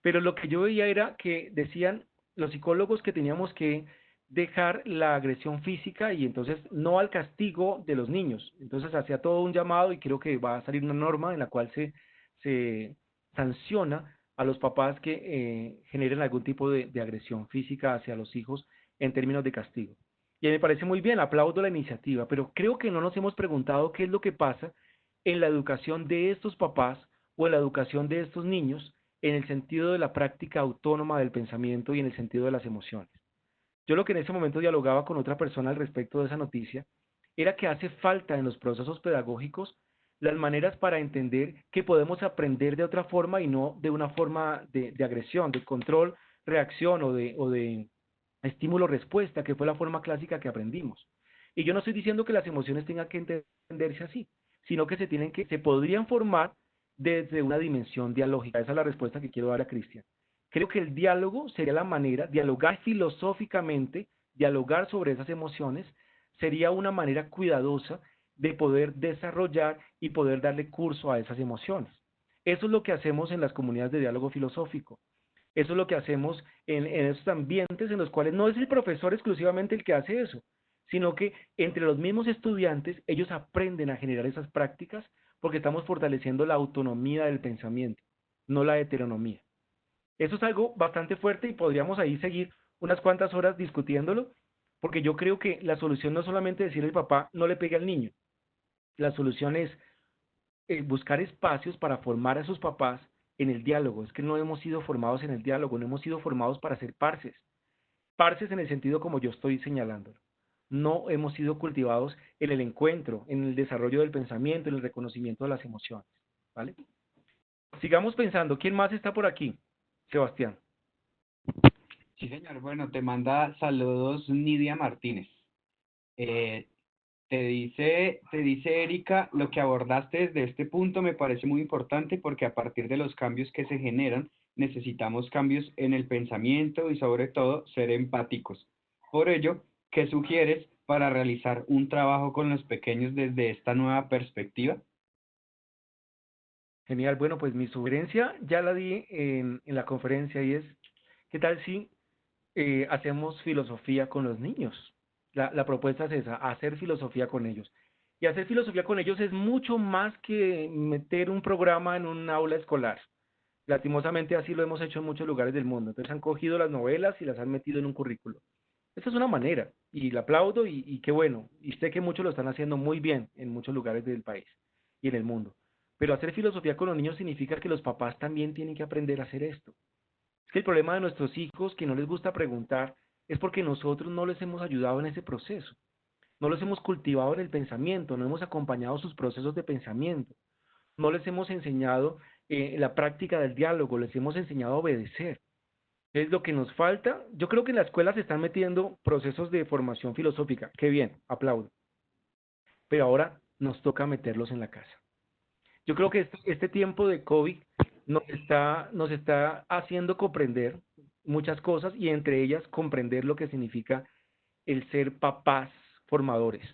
pero lo que yo veía era que decían los psicólogos que teníamos que dejar la agresión física y entonces no al castigo de los niños. Entonces hacía todo un llamado y creo que va a salir una norma en la cual se sanciona a los papás que generen algún tipo de agresión física hacia los hijos en términos de castigo. Y me parece muy bien, aplaudo la iniciativa, pero creo que no nos hemos preguntado qué es lo que pasa en la educación de estos papás o en la educación de estos niños en el sentido de la práctica autónoma del pensamiento y en el sentido de las emociones. Yo lo que en ese momento dialogaba con otra persona al respecto de esa noticia era que hace falta en los procesos pedagógicos las maneras para entender que podemos aprender de otra forma y no de una forma de agresión, de control, reacción o de estímulo-respuesta, que fue la forma clásica que aprendimos. Y yo no estoy diciendo que las emociones tengan que entenderse así, sino que se podrían formar desde una dimensión dialógica. Esa es la respuesta que quiero dar a Cristian. Creo que el diálogo sería la manera, dialogar filosóficamente, dialogar sobre esas emociones, sería una manera cuidadosa de poder desarrollar y poder darle curso a esas emociones. Eso es lo que hacemos en las comunidades de diálogo filosófico. Eso es lo que hacemos en esos ambientes en los cuales no es el profesor exclusivamente el que hace eso, sino que entre los mismos estudiantes ellos aprenden a generar esas prácticas porque estamos fortaleciendo la autonomía del pensamiento, no la heteronomía. Eso es algo bastante fuerte y podríamos ahí seguir unas cuantas horas discutiéndolo, porque yo creo que la solución no es solamente decirle al papá no le pegue al niño, la solución es buscar espacios para formar a sus papás en el diálogo. Es que no hemos sido formados en el diálogo, no hemos sido formados para ser parces. Parces en el sentido como yo estoy señalando. No hemos sido cultivados en el encuentro, en el desarrollo del pensamiento, en el reconocimiento de las emociones. ¿Vale? Sigamos pensando. ¿Quién más está por aquí? Sebastián. Sí, señor. Bueno, te manda saludos Nidia Martínez. Eh, te dice Erika, lo que abordaste desde este punto me parece muy importante porque a partir de los cambios que se generan, necesitamos cambios en el pensamiento y sobre todo ser empáticos. Por ello, ¿qué sugieres para realizar un trabajo con los pequeños desde esta nueva perspectiva? Genial. Bueno, pues mi sugerencia ya la di en la conferencia y es, ¿qué tal si hacemos filosofía con los niños? La propuesta es esa, hacer filosofía con ellos. Y hacer filosofía con ellos es mucho más que meter un programa en un aula escolar. Lastimosamente así lo hemos hecho en muchos lugares del mundo. Entonces han cogido las novelas y las han metido en un currículo. Esa es una manera, y la aplaudo y qué bueno, y sé que muchos lo están haciendo muy bien en muchos lugares del país y en el mundo. Pero hacer filosofía con los niños significa que los papás también tienen que aprender a hacer esto. Es que el problema de nuestros hijos que no les gusta preguntar es porque nosotros no les hemos ayudado en ese proceso, no los hemos cultivado en el pensamiento, no hemos acompañado sus procesos de pensamiento, no les hemos enseñado la práctica del diálogo, les hemos enseñado a obedecer. Es lo que nos falta. Yo creo que en la escuela se están metiendo procesos de formación filosófica. Qué bien, aplaudo. Pero ahora nos toca meterlos en la casa. Yo creo que este tiempo de COVID nos está haciendo comprender muchas cosas y entre ellas comprender lo que significa el ser papás formadores.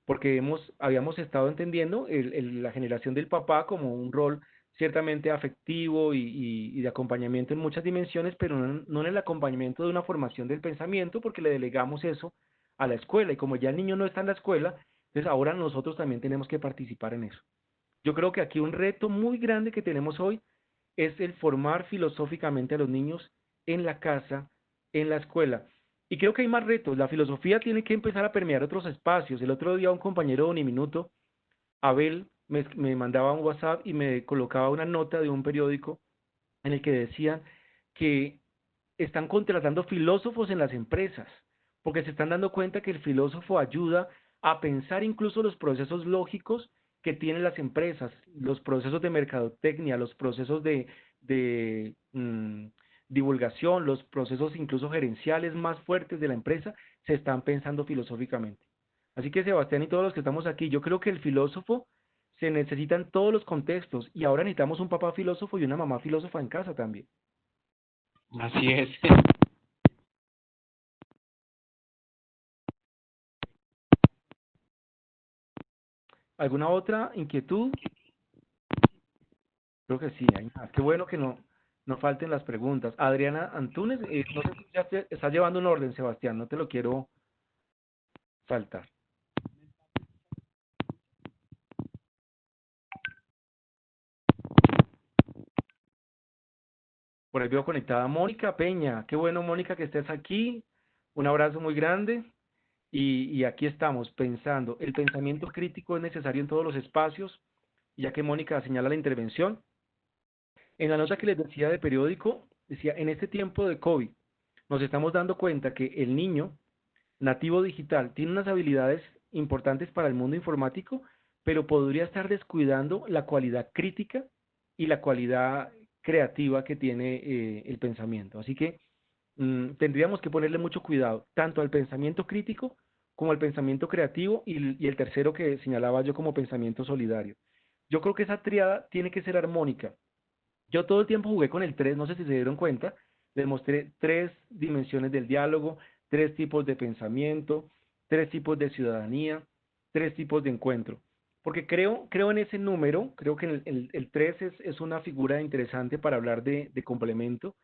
Porque habíamos estado entendiendo la generación del papá como un rol ciertamente afectivo y de acompañamiento en muchas dimensiones, pero no en el acompañamiento de una formación del pensamiento, porque le delegamos eso a la escuela. Y como ya el niño no está en la escuela, entonces ahora nosotros también tenemos que participar en eso. Yo creo que aquí un reto muy grande que tenemos hoy es el formar filosóficamente a los niños en la casa, en la escuela. Y creo que hay más retos. La filosofía tiene que empezar a permear otros espacios. El otro día un compañero de Uniminuto, Abel, me mandaba un WhatsApp y me colocaba una nota de un periódico en el que decían que están contratando filósofos en las empresas, porque se están dando cuenta que el filósofo ayuda a pensar incluso los procesos lógicos que tienen las empresas, los procesos de mercadotecnia, los procesos de divulgación, los procesos incluso gerenciales más fuertes de la empresa, se están pensando filosóficamente. Así que Sebastián y todos los que estamos aquí, yo creo que el filósofo se necesita en todos los contextos y ahora necesitamos un papá filósofo y una mamá filósofa en casa también. Así es. ¿Alguna otra inquietud? Creo que sí, hay más. Qué bueno que no falten las preguntas. Adriana Antunes, no sé si ya te estás llevando un orden, Sebastián, no te lo quiero saltar. Por ahí veo conectada a Mónica Peña. Qué bueno, Mónica, que estés aquí. Un abrazo muy grande. Y aquí estamos pensando. El pensamiento crítico es necesario en todos los espacios, ya que Mónica señala la intervención. En la nota que les decía de periódico, decía, en este tiempo de COVID, nos estamos dando cuenta que el niño nativo digital tiene unas habilidades importantes para el mundo informático, pero podría estar descuidando la cualidad crítica y la cualidad creativa que tiene el pensamiento. Así que tendríamos que ponerle mucho cuidado, tanto al pensamiento crítico como al pensamiento creativo y el tercero que señalaba yo como pensamiento solidario. Yo creo que esa triada tiene que ser armónica. Yo todo el tiempo jugué con el 3, no sé si se dieron cuenta, les mostré tres dimensiones del diálogo, tres tipos de pensamiento, tres tipos de ciudadanía, tres tipos de encuentro. Porque creo en ese número, creo que el 3 es una figura interesante para hablar de complemento,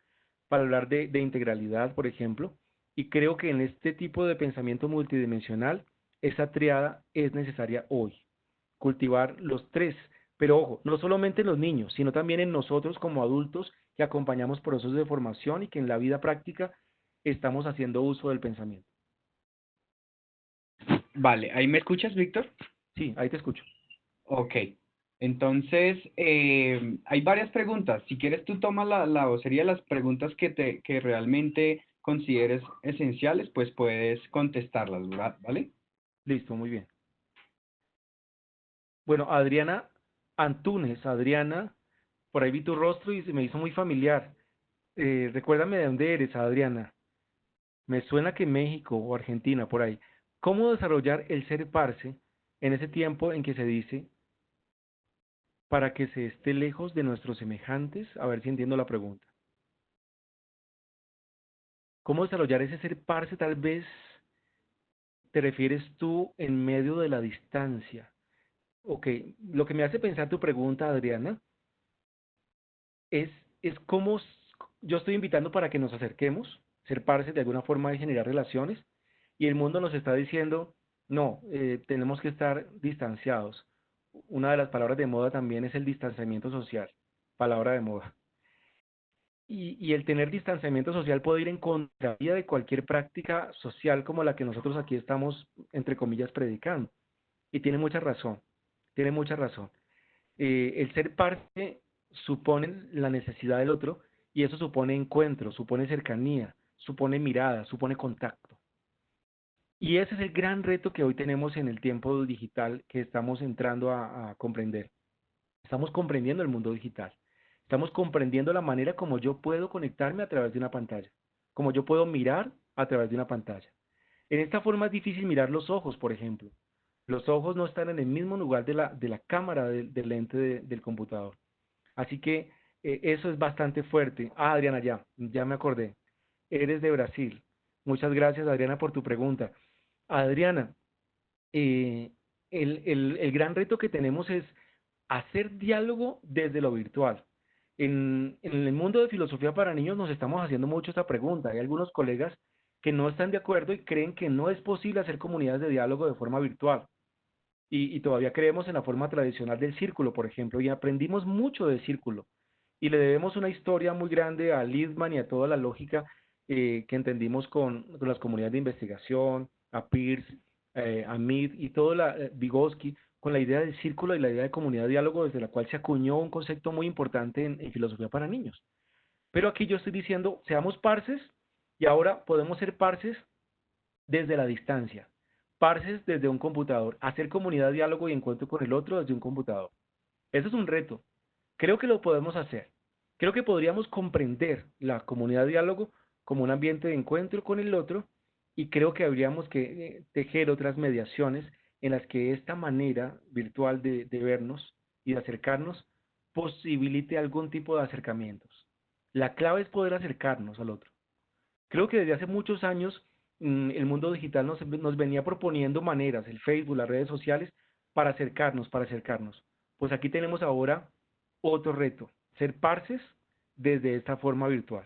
para hablar de integralidad, por ejemplo, y creo que en este tipo de pensamiento multidimensional, esa triada es necesaria hoy cultivar los tres. Pero ojo, no solamente en los niños, sino también en nosotros como adultos que acompañamos procesos de formación y que en la vida práctica estamos haciendo uso del pensamiento. Vale, ¿ahí me escuchas, Víctor? Sí, ahí te escucho. Ok. Entonces, hay varias preguntas. Si quieres, tú tomas la vocería de las preguntas que realmente consideres esenciales, pues puedes contestarlas, ¿verdad? ¿Vale? Listo, muy bien. Bueno, Adriana Antunes, Adriana, por ahí vi tu rostro y se me hizo muy familiar. Recuérdame de dónde eres, Adriana. Me suena que México o Argentina, por ahí. ¿Cómo desarrollar el ser parce en ese tiempo en que se dice para que se esté lejos de nuestros semejantes? A ver si entiendo la pregunta. ¿Cómo desarrollar ese ser parce? Tal vez te refieres tú en medio de la distancia. Ok, lo que me hace pensar tu pregunta, Adriana, es, es yo estoy invitando para que nos acerquemos, ser parce de alguna forma de generar relaciones, y el mundo nos está diciendo, no, tenemos que estar distanciados. Una de las palabras de moda también es el distanciamiento social, palabra de moda. y el tener distanciamiento social puede ir en contravía de cualquier práctica social como la que nosotros aquí estamos, entre comillas, predicando. Y tiene mucha razón, tiene mucha razón. El ser parte supone la necesidad del otro y eso supone encuentro, supone cercanía, supone mirada, supone contacto. Y ese es el gran reto que hoy tenemos en el tiempo digital que estamos entrando a comprender. Estamos comprendiendo el mundo digital. Estamos comprendiendo la manera como yo puedo conectarme a través de una pantalla, como yo puedo mirar a través de una pantalla. En esta forma es difícil mirar los ojos, por ejemplo. Los ojos no están en el mismo lugar de la cámara del lente del computador. Así que eso es bastante fuerte. Ah, Adriana, ya me acordé. Eres de Brasil. Muchas gracias, Adriana, por tu pregunta. Adriana, eh, el gran reto que tenemos es hacer diálogo desde lo virtual. En el mundo de filosofía para niños nos estamos haciendo mucho esta pregunta. Hay algunos colegas que no están de acuerdo y creen que no es posible hacer comunidades de diálogo de forma virtual. Y todavía creemos en la forma tradicional del círculo, por ejemplo, y aprendimos mucho del círculo. Y le debemos una historia muy grande a Littman y a toda la lógica que entendimos con las comunidades de investigación, a Peirce, a Mead y todo Vygotsky, con la idea del círculo y la idea de comunidad de diálogo, desde la cual se acuñó un concepto muy importante en filosofía para niños. Pero aquí yo estoy diciendo, seamos parces y ahora podemos ser parces desde la distancia, parces desde un computador, hacer comunidad, diálogo y encuentro con el otro desde un computador. Eso es un reto. Creo que lo podemos hacer. Creo que podríamos comprender la comunidad de diálogo como un ambiente de encuentro con el otro y creo que habríamos que tejer otras mediaciones en las que esta manera virtual de vernos y de acercarnos posibilite algún tipo de acercamientos. La clave es poder acercarnos al otro. Creo que desde hace muchos años el mundo digital nos venía proponiendo maneras, el Facebook, las redes sociales, para acercarnos, para acercarnos. Pues aquí tenemos ahora otro reto, ser parces desde esta forma virtual.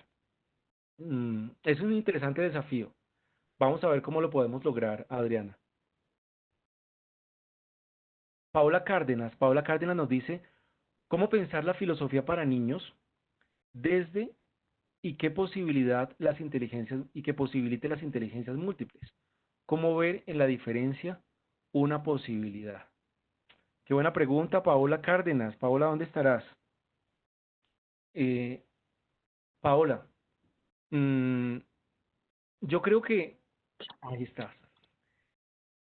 Es un interesante desafío. Vamos a ver cómo lo podemos lograr, Adriana. Paola Cárdenas nos dice, ¿cómo pensar la filosofía para niños desde y qué posibilidad las inteligencias y que posibilite las inteligencias múltiples? ¿Cómo ver en la diferencia una posibilidad? Qué buena pregunta, Paola Cárdenas. Paola, ¿dónde estarás? Eh, Paola, mm, yo creo que... Ahí estás.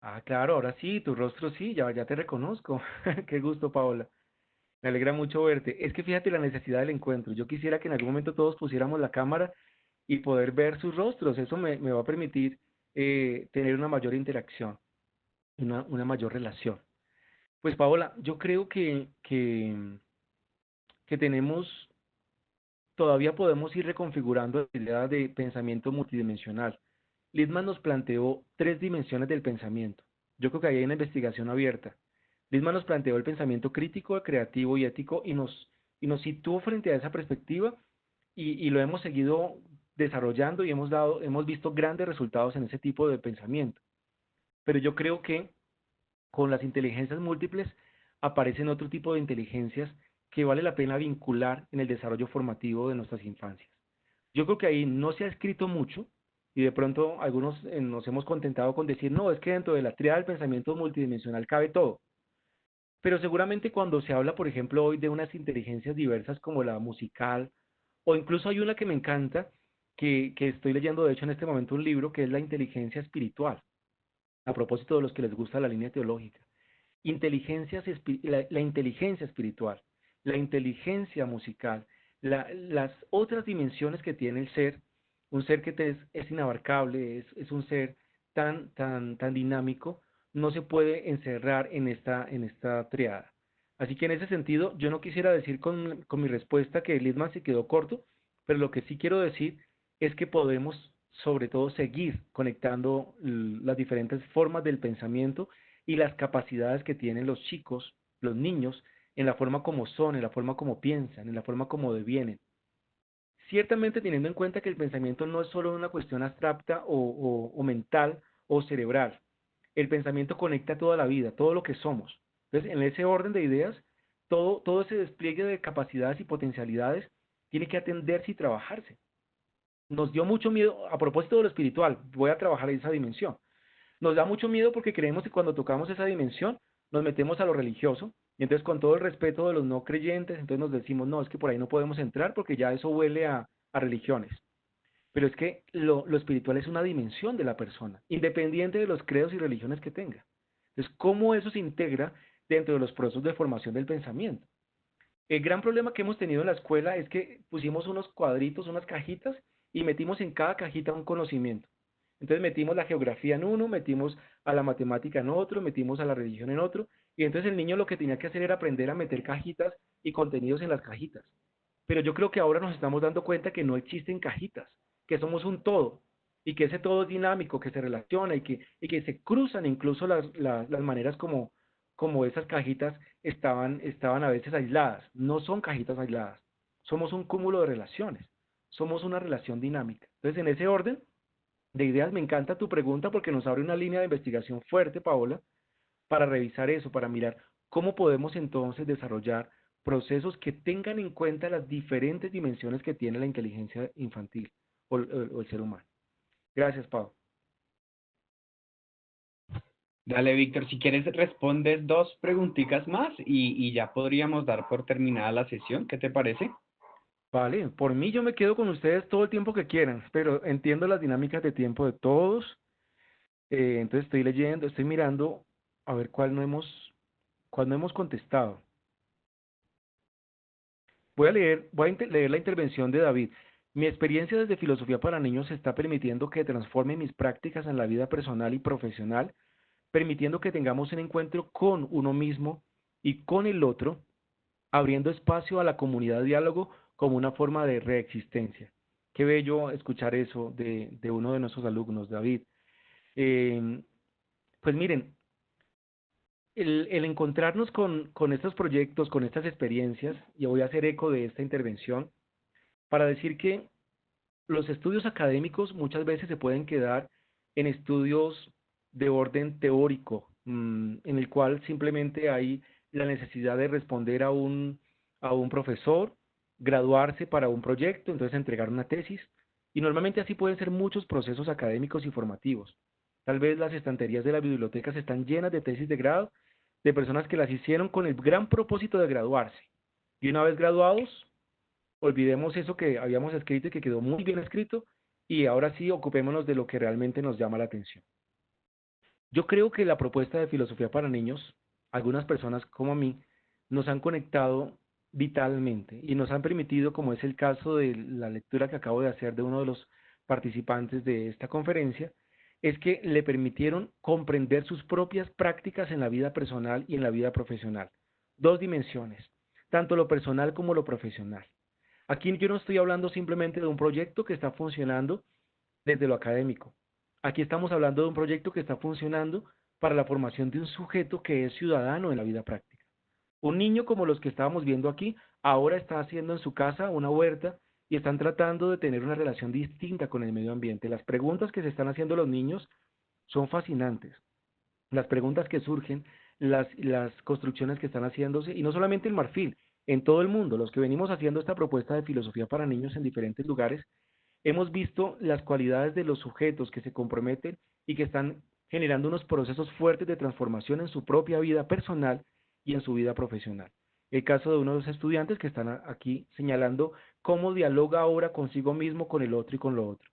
Ah, claro, ahora sí, tu rostro sí, ya te reconozco. Qué gusto, Paola. Me alegra mucho verte. Es que fíjate la necesidad del encuentro. Yo quisiera que en algún momento todos pusiéramos la cámara y poder ver sus rostros. Eso me va a permitir tener una mayor interacción, una mayor relación. Pues Paola, yo creo que tenemos, todavía podemos ir reconfigurando la idea de pensamiento multidimensional. Littman nos planteó tres dimensiones del pensamiento. Yo creo que ahí hay una investigación abierta. Littman nos planteó el pensamiento crítico, creativo y ético y nos situó frente a esa perspectiva y lo hemos seguido desarrollando y hemos visto grandes resultados en ese tipo de pensamiento. Pero yo creo que con las inteligencias múltiples aparecen otro tipo de inteligencias que vale la pena vincular en el desarrollo formativo de nuestras infancias. Yo creo que ahí no se ha escrito mucho y de pronto algunos nos hemos contentado con decir, no, es que dentro de la triada del pensamiento multidimensional cabe todo. Pero seguramente cuando se habla, por ejemplo, hoy de unas inteligencias diversas como la musical, o incluso hay una que me encanta, que estoy leyendo de hecho en este momento un libro, que es la inteligencia espiritual, a propósito de los que les gusta la línea teológica. La inteligencia espiritual, la inteligencia musical, las otras dimensiones que tiene el ser, un ser que es inabarcable, es un ser tan dinámico, no se puede encerrar en esta triada. Así que en ese sentido, yo no quisiera decir con mi respuesta que Littman se quedó corto, pero lo que sí quiero decir es que podemos sobre todo seguir conectando las diferentes formas del pensamiento y las capacidades que tienen los chicos, los niños, en la forma como son, en la forma como piensan, en la forma como devienen. Ciertamente teniendo en cuenta que el pensamiento no es solo una cuestión abstracta o mental o cerebral. El pensamiento conecta toda la vida, todo lo que somos. Entonces, en ese orden de ideas, todo ese despliegue de capacidades y potencialidades tiene que atenderse y trabajarse. Nos dio mucho miedo, a propósito de lo espiritual, voy a trabajar esa dimensión. Nos da mucho miedo porque creemos que cuando tocamos esa dimensión nos metemos a lo religioso, y entonces con todo el respeto de los no creyentes, entonces nos decimos, no, es que por ahí no podemos entrar porque ya eso huele a religiones. Pero es que lo espiritual es una dimensión de la persona, independiente de los credos y religiones que tenga. Entonces, ¿cómo eso se integra dentro de los procesos de formación del pensamiento? El gran problema que hemos tenido en la escuela es que pusimos unos cuadritos, unas cajitas, y metimos en cada cajita un conocimiento. Entonces metimos la geografía en uno, metimos a la matemática en otro, metimos a la religión en otro, y entonces el niño lo que tenía que hacer era aprender a meter cajitas y contenidos en las cajitas. Pero yo creo que ahora nos estamos dando cuenta que no existen cajitas, que somos un todo, y que ese todo es dinámico, que se relaciona y que se cruzan incluso las maneras como esas cajitas estaban a veces aisladas. No son cajitas aisladas, somos un cúmulo de relaciones, somos una relación dinámica. Entonces, en ese orden de ideas, me encanta tu pregunta porque nos abre una línea de investigación fuerte, Paola, para revisar eso, para mirar cómo podemos entonces desarrollar procesos que tengan en cuenta las diferentes dimensiones que tiene la inteligencia infantil o el ser humano. Gracias, Pau. Dale, Víctor, si quieres respondes dos preguntitas más y ya podríamos dar por terminada la sesión. ¿Qué te parece? Vale, por mí yo me quedo con ustedes todo el tiempo que quieran, pero entiendo las dinámicas de tiempo de todos. Entonces estoy leyendo, estoy mirando a ver cuál no hemos contestado. Voy a leer la intervención de David. Mi experiencia desde Filosofía para Niños está permitiendo que transforme mis prácticas en la vida personal y profesional, permitiendo que tengamos un encuentro con uno mismo y con el otro, abriendo espacio a la comunidad de diálogo como una forma de reexistencia. Qué bello escuchar eso de uno de nuestros alumnos, David. Eh, pues miren, el encontrarnos con estos proyectos, con estas experiencias, y voy a hacer eco de esta intervención, para decir que los estudios académicos muchas veces se pueden quedar en estudios de orden teórico, en el cual simplemente hay la necesidad de responder a un profesor, graduarse para un proyecto, entonces entregar una tesis, y normalmente así pueden ser muchos procesos académicos y formativos. Tal vez las estanterías de las bibliotecas están llenas de tesis de grado, de personas que las hicieron con el gran propósito de graduarse. Y una vez graduados, olvidemos eso que habíamos escrito y que quedó muy bien escrito, y ahora sí ocupémonos de lo que realmente nos llama la atención. Yo creo que la propuesta de filosofía para niños, algunas personas como a mí, nos han conectado vitalmente y nos han permitido, como es el caso de la lectura que acabo de hacer de uno de los participantes de esta conferencia, es que le permitieron comprender sus propias prácticas en la vida personal y en la vida profesional. Dos dimensiones, tanto lo personal como lo profesional. Aquí yo no estoy hablando simplemente de un proyecto que está funcionando desde lo académico. Aquí estamos hablando de un proyecto que está funcionando para la formación de un sujeto que es ciudadano en la vida práctica. Un niño como los que estábamos viendo aquí, ahora está haciendo en su casa una huerta y están tratando de tener una relación distinta con el medio ambiente. Las preguntas que se están haciendo los niños son fascinantes. Las preguntas que surgen, las construcciones que están haciéndose, y no solamente en Marfil, en todo el mundo, los que venimos haciendo esta propuesta de filosofía para niños en diferentes lugares, hemos visto las cualidades de los sujetos que se comprometen y que están generando unos procesos fuertes de transformación en su propia vida personal y en su vida profesional. El caso de uno de los estudiantes que están aquí señalando cómo dialoga ahora consigo mismo, con el otro y con lo otro.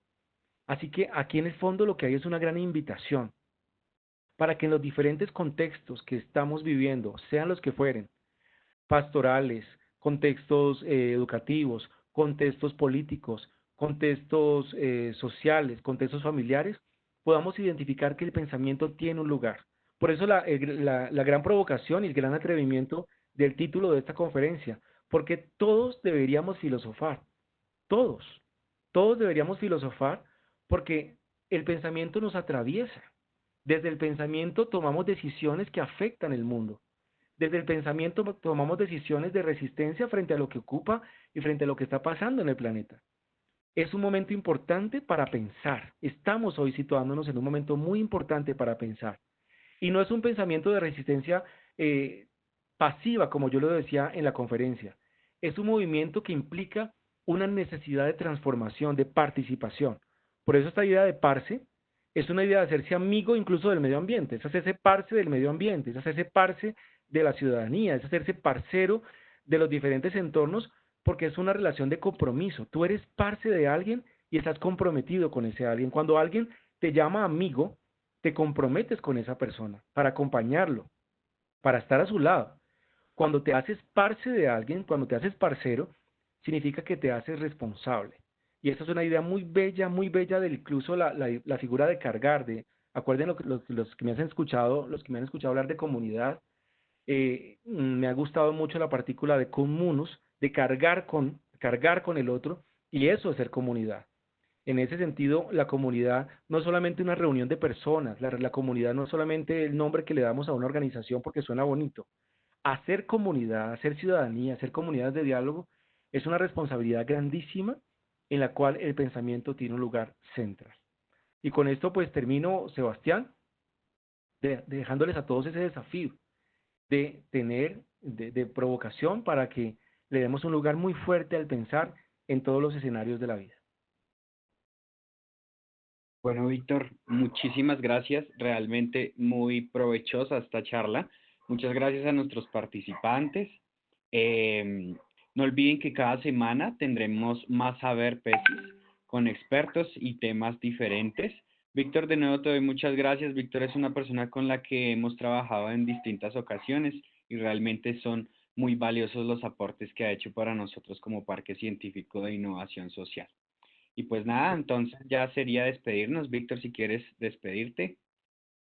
Así que aquí en el fondo lo que hay es una gran invitación para que en los diferentes contextos que estamos viviendo, sean los que fueren, pastorales, contextos educativos, contextos políticos, contextos sociales, contextos familiares, podamos identificar que el pensamiento tiene un lugar. Por eso la gran provocación y el gran atrevimiento del título de esta conferencia, porque todos deberíamos filosofar, todos, todos deberíamos filosofar porque el pensamiento nos atraviesa. Desde el pensamiento tomamos decisiones que afectan el mundo. Desde el pensamiento tomamos decisiones de resistencia frente a lo que ocupa y frente a lo que está pasando en el planeta. Es un momento importante para pensar. Estamos hoy situándonos en un momento muy importante para pensar. Y no es un pensamiento de resistencia pasiva, como yo lo decía en la conferencia. Es un movimiento que implica una necesidad de transformación, de participación. Por eso esta idea de parce es una idea de hacerse amigo incluso del medio ambiente, es hacerse parce del medio ambiente, es hacerse parce de la ciudadanía, es hacerse parcero de los diferentes entornos, porque es una relación de compromiso. Tú eres parce de alguien y estás comprometido con ese alguien. Cuando alguien te llama amigo, te comprometes con esa persona para acompañarlo, para estar a su lado. Cuando te haces parce de alguien, cuando te haces parcero, significa que te haces responsable. Y esa es una idea muy bella de incluso la figura de cargar. Acuerden los que me han escuchado, los que me han escuchado hablar de comunidad, me ha gustado mucho la partícula de communus, de cargar con el otro, y eso es ser comunidad. En ese sentido, la comunidad no es solamente una reunión de personas, la comunidad no es solamente el nombre que le damos a una organización porque suena bonito. Hacer comunidad, hacer ciudadanía, hacer comunidades de diálogo es una responsabilidad grandísima en la cual el pensamiento tiene un lugar central. Y con esto pues termino, Sebastián, dejándoles a todos ese desafío de tener, de provocación para que le demos un lugar muy fuerte al pensar en todos los escenarios de la vida. Bueno, Víctor, muchísimas gracias. Realmente muy provechosa esta charla. Muchas gracias a nuestros participantes. No olviden que cada semana tendremos más saber pesis con expertos y temas diferentes. Víctor, de nuevo te doy muchas gracias. Víctor es una persona con la que hemos trabajado en distintas ocasiones y realmente son muy valiosos los aportes que ha hecho para nosotros como Parque Científico de Innovación Social. Y pues nada, entonces ya sería despedirnos. Víctor, si quieres despedirte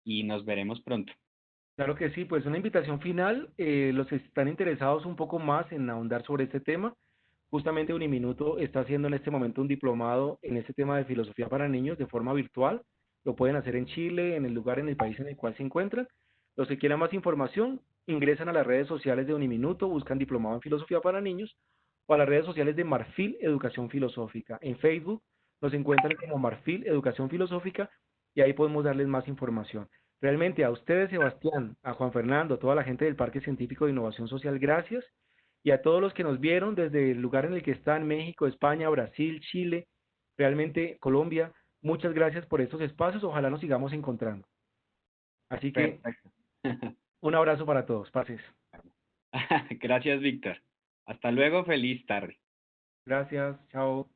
y nos veremos pronto. Claro que sí, pues una invitación final, los que están interesados un poco más en ahondar sobre este tema, justamente Uniminuto está haciendo en este momento un diplomado en este tema de filosofía para niños de forma virtual. Lo pueden hacer en Chile, en el lugar, en el país en el cual se encuentran. Los que quieran más información, ingresan a las redes sociales de Uniminuto, buscan diplomado en filosofía para niños o a las redes sociales de Marfil Educación Filosófica. En Facebook nos encuentran como Marfil Educación Filosófica y ahí podemos darles más información. Realmente a ustedes, Sebastián, a Juan Fernando, a toda la gente del Parque Científico de Innovación Social, gracias. Y a todos los que nos vieron desde el lugar en el que están, México, España, Brasil, Chile, realmente Colombia, muchas gracias por estos espacios. Ojalá nos sigamos encontrando. Así que Perfecto. un abrazo para todos. Pases. Gracias, Víctor. Hasta luego, feliz tarde. Gracias. Chao.